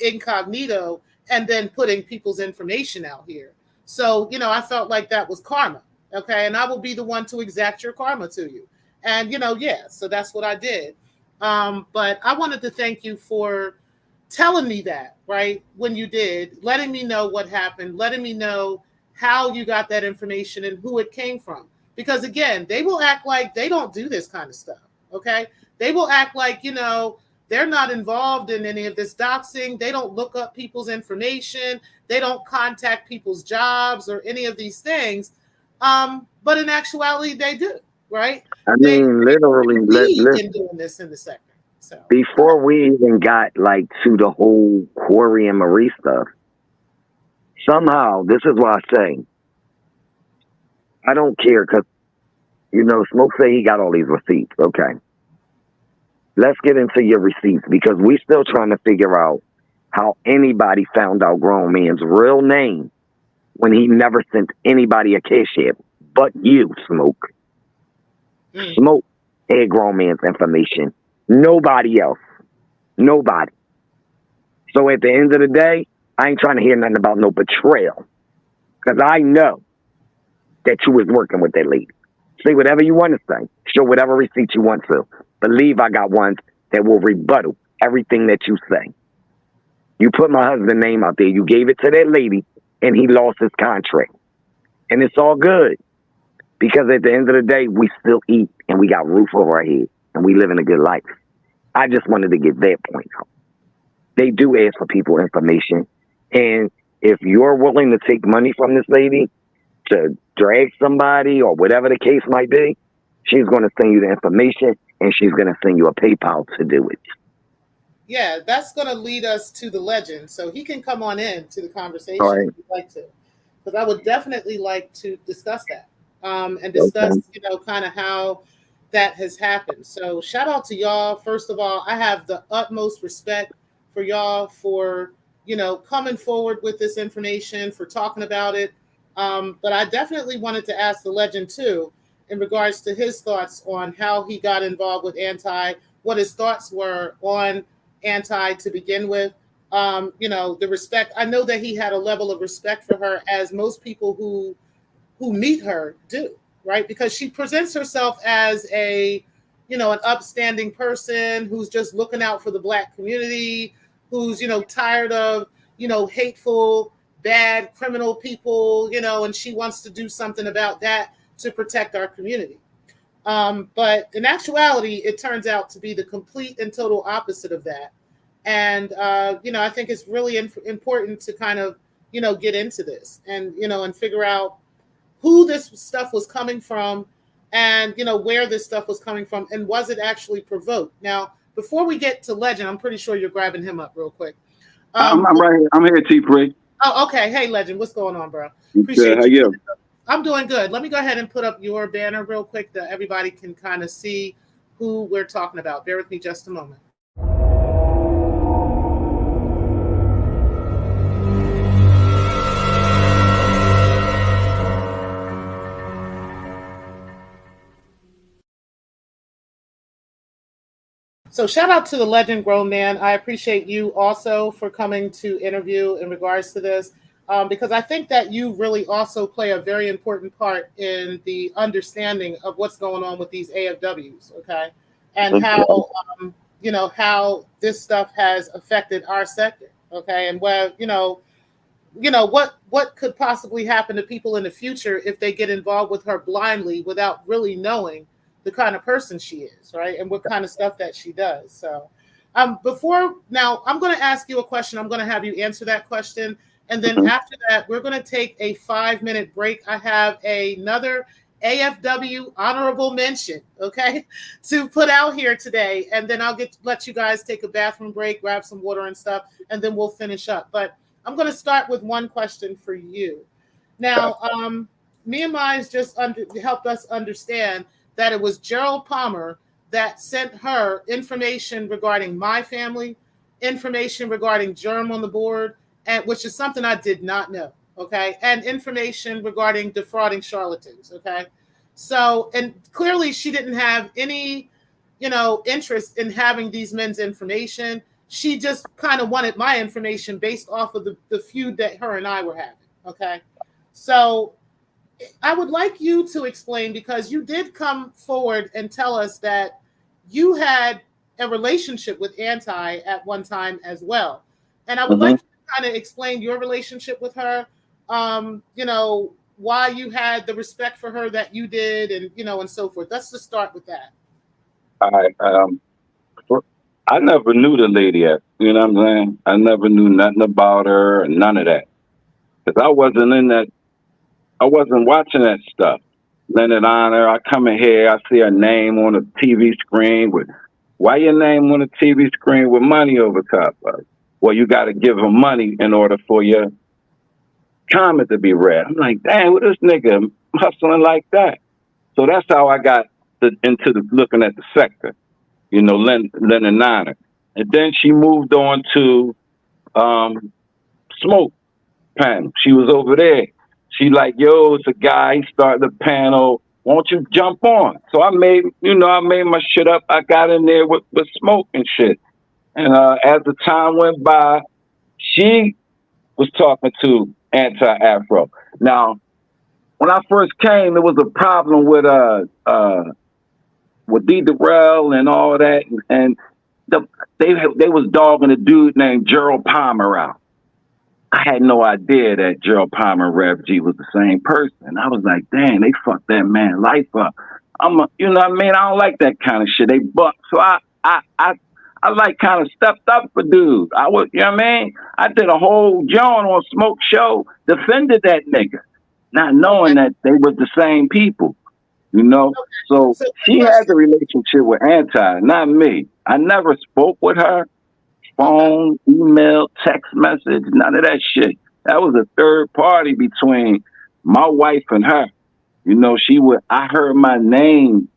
incognito and then putting people's information out here. So, I felt like that was karma. Okay. And I will be the one to exact your karma to you. And, so that's what I did. But I wanted to thank you for telling me that, right? When you did, letting me know what happened, letting me know how you got that information and who it came from. Because again, they will act like they don't do this kind of stuff. Okay. They will act like, they're not involved in any of this doxing. They don't look up people's information. They don't contact people's jobs or any of these things. But in actuality, they do, right? I mean, literally, in doing this in the sector. So before we even got to the whole Corey and Marie stuff, somehow, this is why I say, I don't care because, Smoke say he got all these receipts. Okay. Let's get into your receipts because we still trying to figure out how anybody found out Grown Man's real name when he never sent anybody a cash app but you, Smoke. Smoke had Grown Man's information. Nobody else. Nobody. So at the end of the day, I ain't trying to hear nothing about no betrayal. Because I know that you was working with that lady. Say whatever you want to say. Show whatever receipt you want to. Believe I got ones that will rebuttal everything that you say. You put my husband's name out there. You gave it to that lady, and he lost his contract. And it's all good. Because at the end of the day, we still eat, and we got roof over our head, and we living a good life. I just wanted to get that point out. They do ask for people information. And if you're willing to take money from this lady to drag somebody or whatever the case might be, she's going to send you the information and she's going to send you a PayPal to do it. Yeah, that's going to lead us to the legend. So he can come on in to the conversation right. if you'd like to. Because I would definitely like to discuss that and discuss, kind of how that has happened. So shout out to y'all. First of all, I have the utmost respect for y'all for, coming forward with this information, for talking about it. But I definitely wanted to ask the legend too, in regards to his thoughts on how he got involved with Anti, what his thoughts were on Anti to begin with. The respect. I know that he had a level of respect for her, as most people who meet her do, right? Because she presents herself as an upstanding person who's just looking out for the Black community, who's, tired of, hateful, bad, criminal people, and she wants to do something about that to protect our community. But in actuality, it turns out to be the complete and total opposite of that. And, I think it's really important to kind of, get into this and, and figure out who this stuff was coming from and, where this stuff was coming from and was it actually provoked. Now, before we get to Legend, I'm pretty sure you're grabbing him up real quick. I'm right here. I'm here, T-Free. Oh, okay. Hey, Legend, what's going on, bro? Appreciate how you. I'm doing good. Let me go ahead and put up your banner real quick that everybody can kind of see who we're talking about. Bear with me just a moment. So shout out to the Legend GrownMan. I appreciate you also for coming to interview in regards to this, because I think that you really also play a very important part in the understanding of what's going on with these AFWs, okay? And how, how this stuff has affected our sector, okay? And where, what could possibly happen to people in the future if they get involved with her blindly without really knowing the kind of person she is, right? And what kind of stuff that she does. So now I'm going to ask you a question. I'm going to have you answer that question. And then after that, we're going to take a 5-minute break. I have another AFW Honorable Mention, okay, to put out here today. And then I'll let you guys take a bathroom break, grab some water and stuff, and then we'll finish up. But I'm going to start with one question for you. Now, me and Mize just helped us understand that it was Gerald Palmer that sent her information regarding my family, information regarding Germ on the board, and which is something I did not know. Okay, and information regarding defrauding charlatans. Okay, so and clearly she didn't have any, interest in having these men's information. She just kind of wanted my information based off of the feud that her and I were having. Okay, so I would like you to explain, because you did come forward and tell us that you had a relationship with Anti at one time as well, and I would like you to kind of explain your relationship with her. Why you had the respect for her that you did, and and so forth. Let's just start with that. I never knew the lady yet. You know what I'm saying? I never knew nothing about her and none of that. Because I wasn't in that. I wasn't watching that stuff. Leonard Honor, I come in here, I see her name on a TV screen with, why your name on a TV screen with money over top of it? Well, you got to give them money in order for your comment to be read. I'm like, dang, what this nigga hustling like that? So that's how I got into looking at the sector, Leonard Honor. And then she moved on to Smoke panel. She was over there. She like, yo, it's a guy, he started the panel. Won't you jump on? So I made my shit up. I got in there with Smoke and shit. And as the time went by, she was talking to Anti-Afro. Now, when I first came, there was a problem with D. Durrell and all that, and they was dogging a dude named Gerald Palmer out. I had no idea that Gerald Palmer and Rev G was the same person. I was like, dang, they fucked that man life up. You know what I mean? I don't like that kind of shit. They buck. So I like kind of stepped up for dudes. I was, you know what I mean? I did a whole John on Smoke show, defended that nigga, not knowing that they were the same people, So she had the relationship with Anti, not me. I never spoke with her. Phone, email, text message, none of that shit. That was a third party between my wife and her. I heard my name.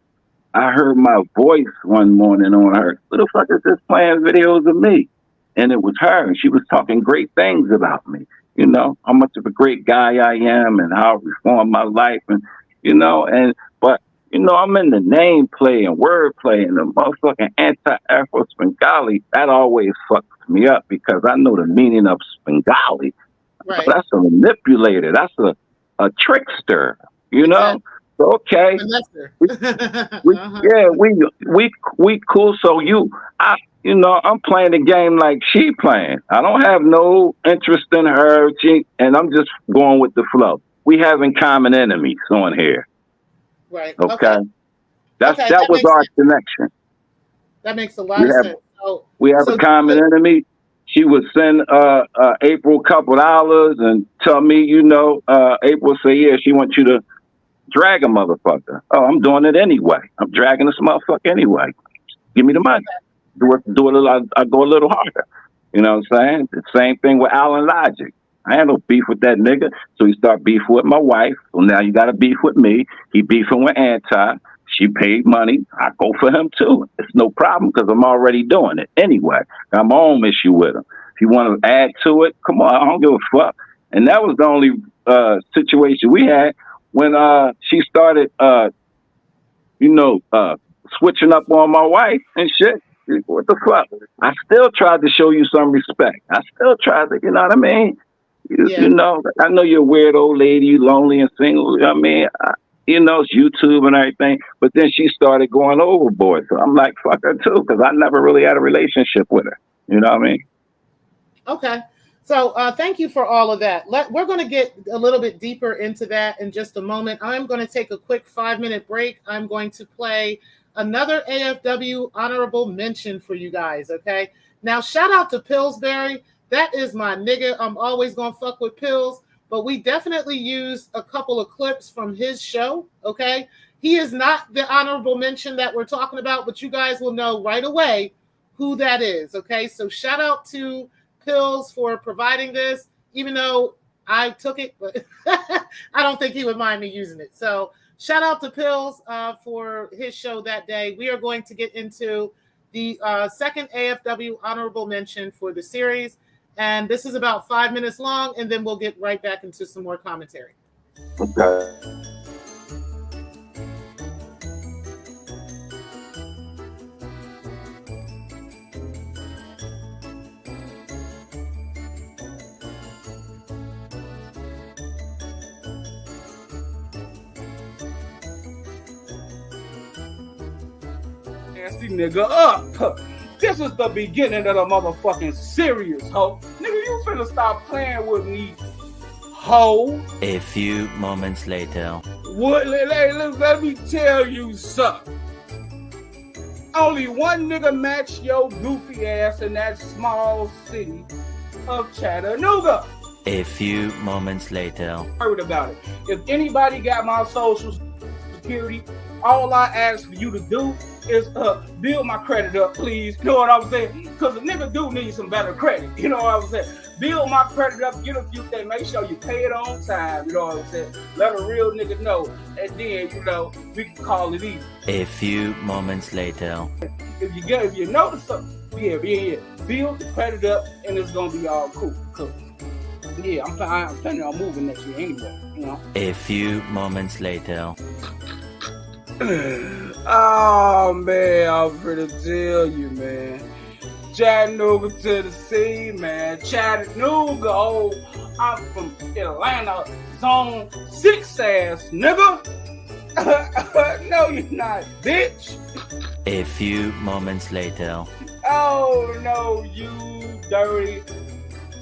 I heard my voice one morning on her. Who the fuck is this playing videos of me? And it was her. And she was talking great things about me. How much of a great guy I am and how I reformed my life. And, I'm in the name play and word play and the motherfucking Anti-Afro Svengali. That always fucks me up because I know the meaning of Svengali. Right. That's a manipulator. That's a trickster, Exactly. So, okay. We cool. So I'm playing the game like she playing. I don't have no interest in her. And I'm just going with the flow. We having common enemies on here. Right. Okay. That was our connection. That makes a lot of sense. We have a common enemy. She would send April a couple dollars and tell me, April say, yeah, she wants you to drag a motherfucker. Oh, I'm doing it anyway. I'm dragging this motherfucker anyway. Give me the money. Do it. I go a little harder. You know what I'm saying? The same thing with Alan Logic. I had no beef with that nigga. So he started beefing with my wife. So now you got a beef with me. He beefing with Anti. She paid money. I go for him too. It's no problem because I'm already doing it anyway. I got my own issue with him. If you want to add to it, come on. I don't give a fuck. And that was the only situation we had when she started, switching up on my wife and shit. What the fuck? I still tried to show you some respect. I still tried to, you know what I mean? I know you're a weird old lady, you lonely and single. I mean, it's YouTube and everything. But then she started going overboard. So I'm like, fuck her too, because I never really had a relationship with her. You know what I mean? Okay. So thank you for all of that. We're going to get a little bit deeper into that in just a moment. I'm going to take a quick 5-minute break. I'm going to play another AFW Honorable Mention for you guys, okay? Now, shout out to Pillsbury. That is my nigga. I'm always going to fuck with Pills. but we definitely used a couple of clips from his show. Okay. He is not the honorable mention that we're talking about, but you guys will know right away who that is. Okay. So shout out to Pills for providing this, even though I took it, but I don't think he would mind me using it. So shout out to Pills for his show that day. We are going to get into the second AFW Honorable Mention for the series. And this is about 5 minutes long, and then we'll get right back into some more commentary. Okay. Nasty nigga up. This is the beginning of the motherfucking serious, ho. Nigga, you finna stop playing with me, ho. A few moments later. What? Let me tell you something. Only one nigga matched your goofy ass in that small city of Chattanooga. A few moments later. Heard about it. If anybody got my social security, all I ask for you to do is build my credit up, please. You know what I'm saying? Because a nigga do need some better credit. You know what I'm saying? Build my credit up, get a few things, make sure you pay it on time. You know what I'm saying? Let a real nigga know. And then, you know, we can call it even. A few moments later. If you notice something, yeah. Build the credit up and it's gonna be all cool. Cool. Yeah, I'm planning on moving next year anyway, you know. A few moments later. Oh man, I'm finna tell you, man. Chattanooga, Tennessee, man. Chattanooga, oh, I'm from Atlanta, Zone 6 ass, nigga. No, you're not, bitch. A few moments later. Oh no, you dirty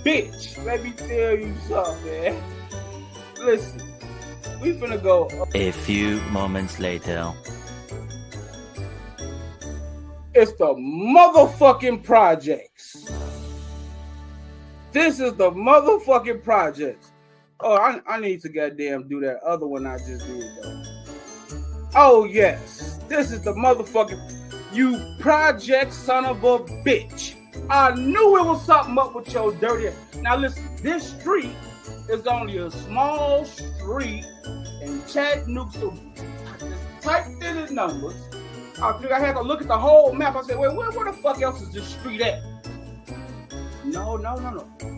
bitch. Let me tell you something, man. Listen, we finna go. A few moments later. It's the motherfucking projects. This is the motherfucking projects. Oh, I need to goddamn do that other one I just did though. Oh yes, this is the motherfucking you project son of a bitch. I knew it was something up with your dirty. Now listen, this street is only a small street in Chattanooga. So typed in the numbers. I figured I had to look at the whole map. I said, wait, where the fuck else is this street at? No.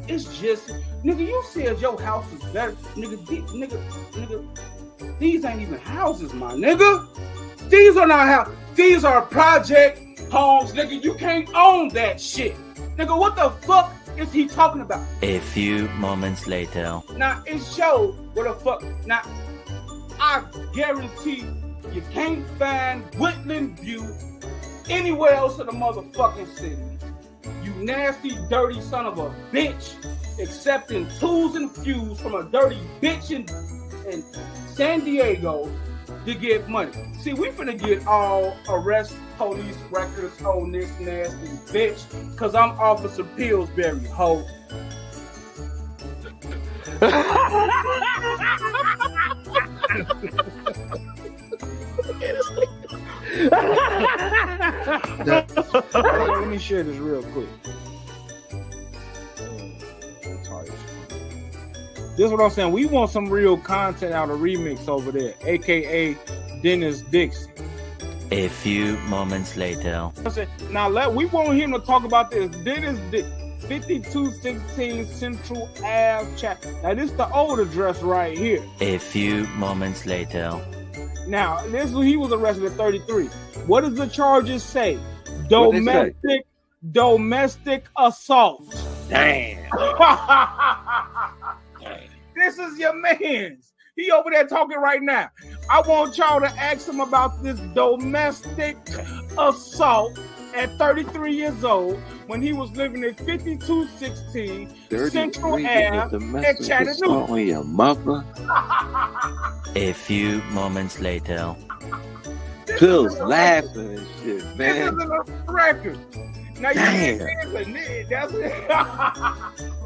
It's just, nigga, you said your house is better. Nigga, these ain't even houses, my nigga. These are not houses. These are project homes, nigga. You can't own that shit. Nigga, what the fuck is he talking about? A few moments later. Now, it showed what the fuck. Now, I guarantee you can't find Woodland View anywhere else in the motherfucking city. You nasty, dirty son of a bitch, accepting tools and fuse from a dirty bitch in San Diego to get money. See, we finna get all arrest police records on this nasty bitch, cause I'm Officer Pillsbury, ho. Let me share this real quick. This is what I'm saying. We want some real content out of Remix over there, aka Dennis Dixie. A few moments later. Now we want him to talk about this. Dennis Dixie. 5216 Central Ave Chat. Now this is the old address right here. A few moments later. Now he was arrested at 33. What does the charges say? Domestic assault. Damn. This is your man's. He over there talking right now. I want y'all to ask him about this domestic assault at 33 years old when he was living at 5216 Central Ave at Chattanooga. On your mother. A few moments later. Phil's laughing and shit, man. This isn't a record. Now damn. That's it.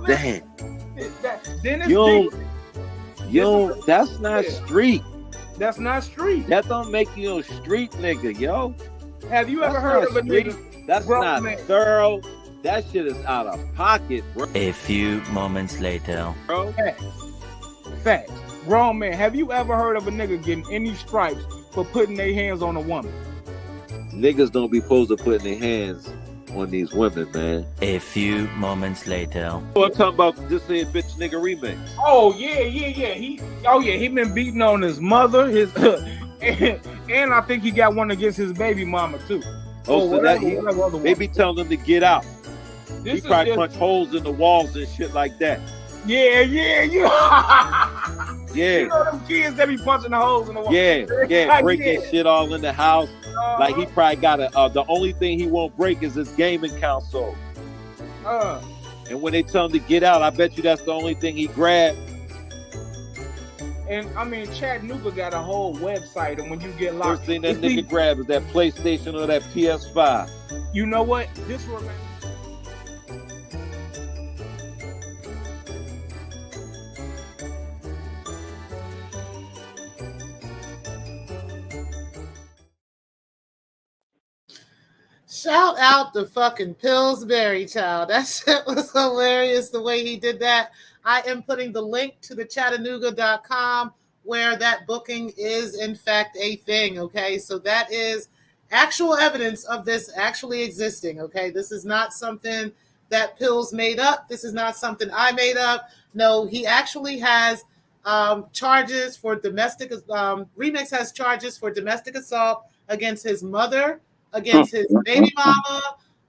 Damn. Dennis You Dixie. Yo, that's not street. That's not street. That don't make you a street nigga, yo. Have you ever That's heard not of a street. nigga? That's grown not man? thorough. That shit is out of pocket, bro. A few moments later. Facts. Grown man, have you ever heard of a nigga getting any stripes for putting their hands on a woman? Niggas don't be supposed to put their hands on these women, man. A few moments later. Oh, I'm talking about this here bitch nigga remix. Oh yeah. He been beating on his mother, his and I think he got one against his baby mama too. Oh, so that they he be telling him to get out. He probably punch holes in the walls and shit like that. Yeah. Yeah. You know them kids that be punching the holes in the wall. Yeah, breaking shit all in the house. Like he probably got the only thing he won't break is his gaming console. And when they tell him to get out, I bet you that's the only thing he grabbed. And I mean, Chattanooga got a whole website, and when you get locked, First thing that nigga grab is that PlayStation or that PS5. You know what? Just remember. Shout out to fucking Pillsbury, child. That shit was hilarious the way he did that. I am putting the link to the Chattanooga.com where that booking is in fact a thing, okay? So that is actual evidence of this actually existing, okay? This is not something that Pills made up. This is not something I made up. No, he actually has charges for domestic, Remix has charges for domestic assault against his mother, against his baby mama.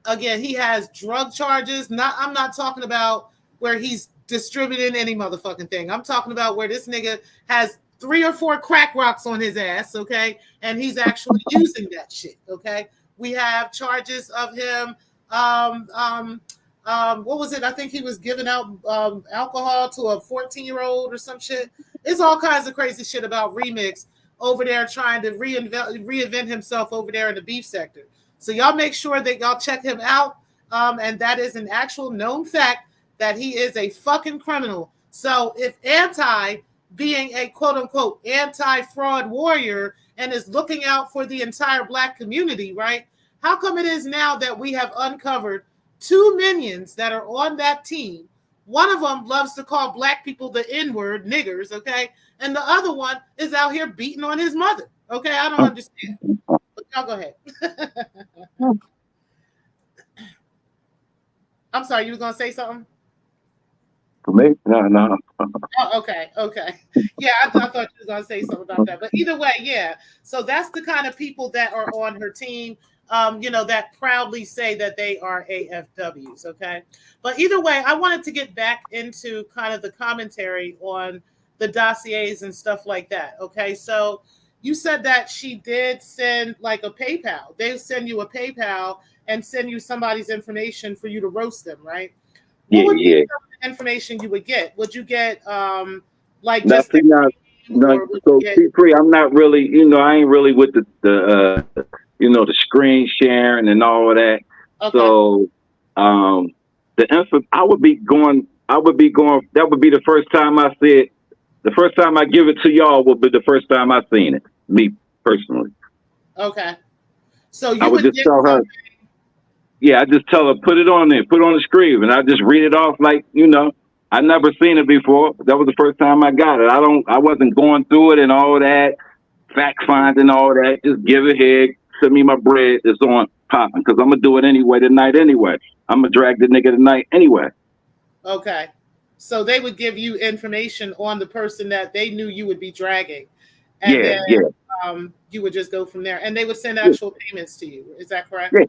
Again, he has drug charges. I'm not talking about where he's distributing any motherfucking thing. I'm talking about where this nigga has 3 or 4 crack rocks on his ass, okay? And he's actually using that shit, okay? We have charges of him. What was it? I think he was giving out alcohol to a 14-year-old or some shit. It's all kinds of crazy shit about Remix over there trying to reinvent himself over there in the beef sector. So y'all make sure that y'all check him out. And that is an actual known fact that he is a fucking criminal. So if Anti, being a quote unquote anti-fraud warrior and is looking out for the entire Black community, right? How come it is now that we have uncovered 2 minions that are on that team? One of them loves to call Black people the N-word, niggers, okay? And the other one is out here beating on his mother, okay? I don't understand. But y'all go ahead. I'm sorry, you were going to say something? For me? No. Oh, okay. Yeah, I thought you were going to say something about that. But either way, yeah. So that's the kind of people that are on her team, that proudly say that they are AFWs, okay? But either way, I wanted to get back into kind of the commentary on the dossiers and stuff like that, okay? So you said that she did send like a PayPal. They send you a PayPal and send you somebody's information for you to roast them, right? What would be some of the information you would get? Would you get like just no, so free? I'm not really, I ain't really with the screen sharing and all of that. Okay. So I would be going, that would be the first time I see it. The first time I give it to y'all will be the first time I seen it, me personally. Okay. So you I would just tell her. Yeah, I just tell her, put it on there, put it on the screen, and I just read it off like, I never seen it before. That was the first time I got it. I wasn't going through it and all that, fact finding all that. Just give it here, send me my bread. It's on popping because I'm gonna do it anyway tonight. Anyway, I'm gonna drag the nigga tonight anyway. Okay, so they would give you information on the person that they knew you would be dragging, and then you would just go from there, and they would send actual payments to you. Is that correct? Yeah.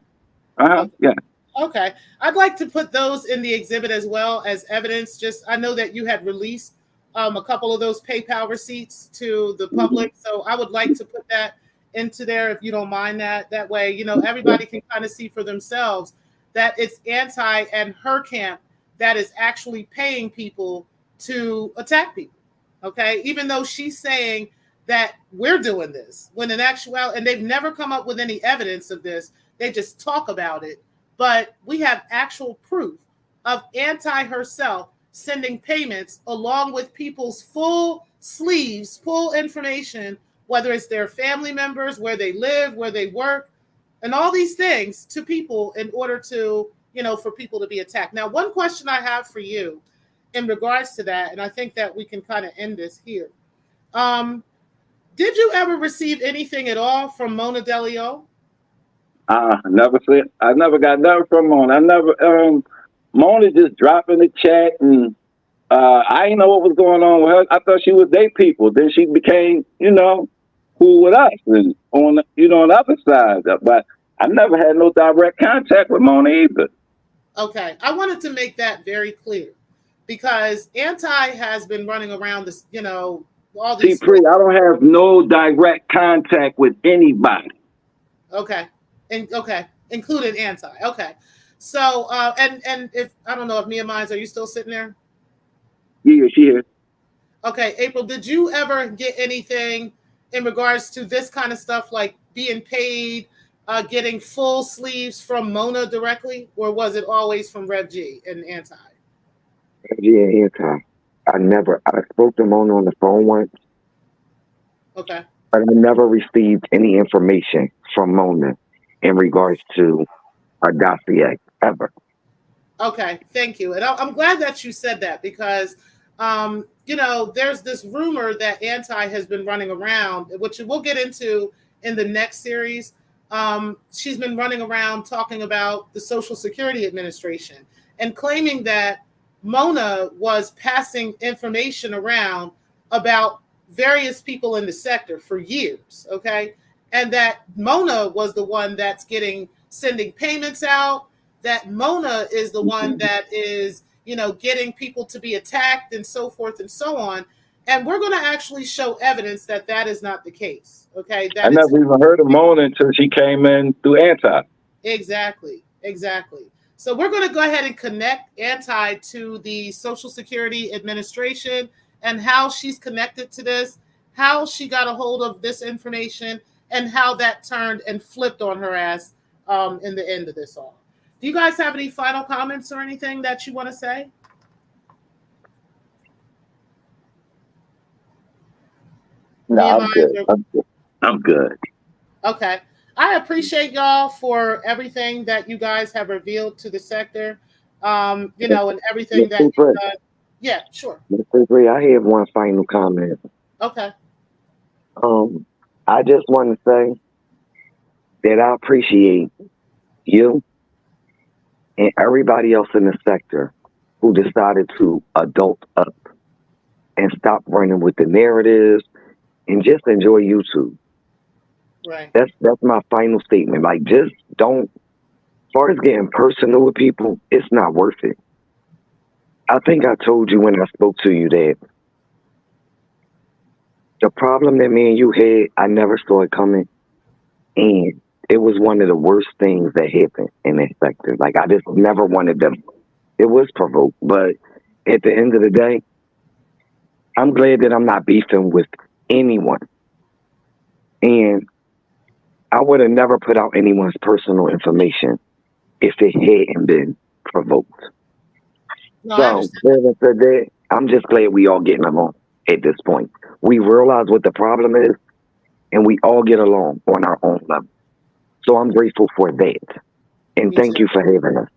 Yeah. Okay. I'd like to put those in the exhibit as well as evidence. I know that you had released a couple of those PayPal receipts to the public. So I would like to put that into there if you don't mind that. That way, everybody can kind of see for themselves that it's Anti and her camp that is actually paying people to attack people. Okay. Even though she's saying that we're doing this when in actuality, and they've never come up with any evidence of this. They just talk about it, but we have actual proof of Anti herself sending payments along with people's full sleeves pull information, whether it's their family members, where they live, where they work, and all these things to people in order to, for people to be attacked. Now, one question I have for you in regards to that, and I think that we can kind of end this here. Did you ever receive anything at all from Mona DeLeon? Never said. I never got nothing from Mona. I never. Mona just dropped in the chat, and I didn't know what was going on with her. I thought she was their people. Then she became, cool with us, and on the other side. But I never had no direct contact with Mona either. Okay, I wanted to make that very clear because Anti has been running around this, all these. I don't have no direct contact with anybody. Okay, including Anti. Okay, so and if I don't know if Mia Minez, are you still sitting there? Yeah, she here. Okay, April, did you ever get anything in regards to this kind of stuff, like being paid, getting full sleeves from Mona directly, or was it always from Rev G and Anti? Rev G and Anti. I spoke to Mona on the phone once. Okay. But I never received any information from Mona in regards to a dossier ever. Okay, thank you. And I'm glad that you said that because, there's this rumor that Anti has been running around, which we'll get into in the next series. She's been running around talking about the Social Security Administration and claiming that Mona was passing information around about various people in the sector for years, okay? And that Mona was the one that's sending payments out, that Mona is the one that is, getting people to be attacked and so forth and so on. And we're going to actually show evidence that that is not the case, okay? I never even heard of Mona until she came in through Anti. Exactly. So we're going to go ahead and connect Anti to the Social Security Administration and how she's connected to this, how she got a hold of this information, and how that turned and flipped on her ass in the end of this all. Do you guys have any final comments or anything that you want to say? No, I'm good. Okay. I appreciate y'all for everything that you guys have revealed to the sector, and everything that you've done. Yeah, sure. Mr. Three, I have one final comment. Okay. I just want to say that I appreciate you and everybody else in the sector who decided to adult up and stop running with the narratives and just enjoy YouTube. Right. That's my final statement. Like, just don't, as far as getting personal with people, it's not worth it. I think I told you when I spoke to you that the problem that me and you had, I never saw it coming. And it was one of the worst things that happened in that sector. Like, I just never wanted them. It was provoked. But at the end of the day, I'm glad that I'm not beefing with anyone. And I would have never put out anyone's personal information if it hadn't been provoked. No, so I'm just glad we all getting along at this point. We realize what the problem is, and we all get along on our own level. So I'm grateful for that. And thank you for having us.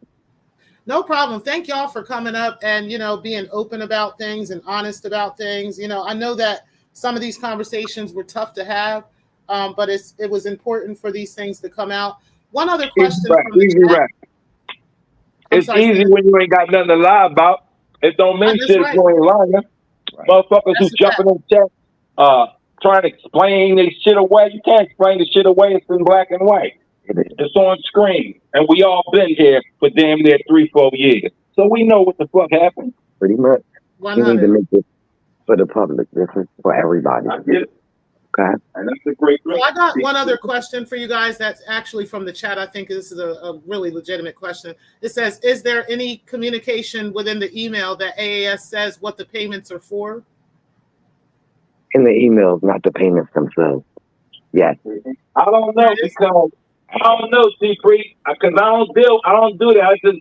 No problem. Thank y'all for coming up and, being open about things and honest about things. I know that some of these conversations were tough to have, but it was important for these things to come out. One other question. It's easy when you ain't got nothing to lie about. It don't mean shit if you ain't lying. Right. Motherfuckers who's jumping in chat, trying to explain this shit away. You can't explain the shit away. It's in black and white. It's on screen. And we all been here for damn near 3-4 years. So we know what the fuck happened. Pretty much. 100. We need to make it for the public, different for everybody. I get it. Okay. And that's a great thing. So I got one other question for you guys that's actually from the chat. I think this is a really legitimate question. It says, is there any communication within the email that AAS says what the payments are for? In the emails, not the payments themselves. Yes. I don't know because I don't know, C3, because I don't do that. I just,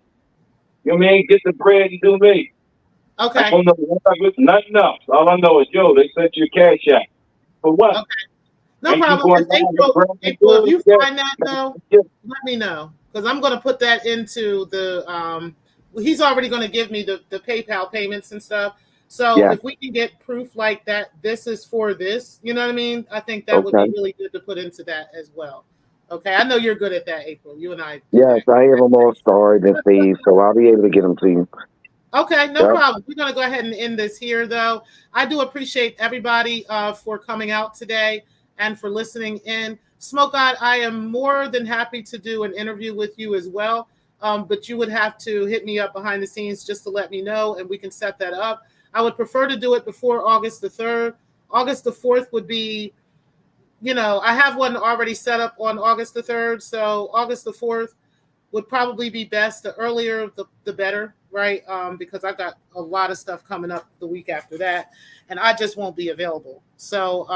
get the bread and do me. Okay. I don't know nothing else. All I know is, yo, they sent you a cash out. For what? Okay. No Ain't you problem. going If down to April, Brooklyn April, if you Goods? find that though, let me know because I'm going to put that into the. He's already going to give me the PayPal payments and stuff. So Yeah. if we can get proof like that, this is for this. You know what I mean? I think that would be Okay. really good to put into that as well. Okay, I know you're good at that, April. You and I. do Yes, that. I have them all starred and saved, so I'll be able to get them to you. Okay, no Yep. problem. We're going to go ahead and end this here, though. I do appreciate everybody for coming out today and for listening in. Smoke God, I am more than happy to do an interview with you as well, but you would have to hit me up behind the scenes just to let me know, and we can set that up. I would prefer to do it before August the 3rd. August the 4th would be, I have one already set up on August the 3rd, so August the 4th would probably be best. The earlier, the better, right? Because I've got a lot of stuff coming up the week after that, and I just won't be available. So,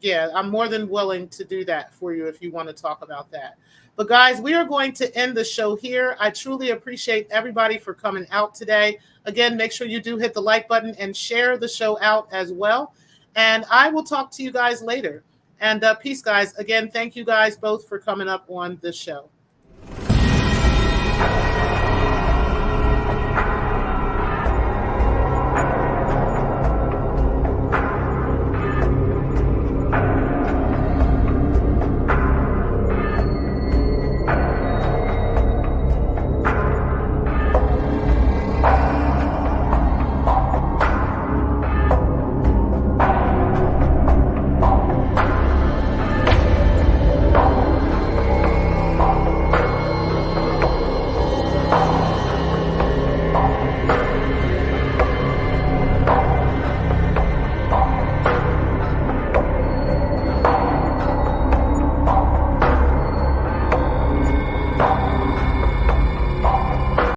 yeah, I'm more than willing to do that for you if you want to talk about that. But guys, we are going to end the show here. I truly appreciate everybody for coming out today. Again, make sure you do hit the like button and share the show out as well. And I will talk to you guys later. And peace, guys. Again, thank you guys both for coming up on the show.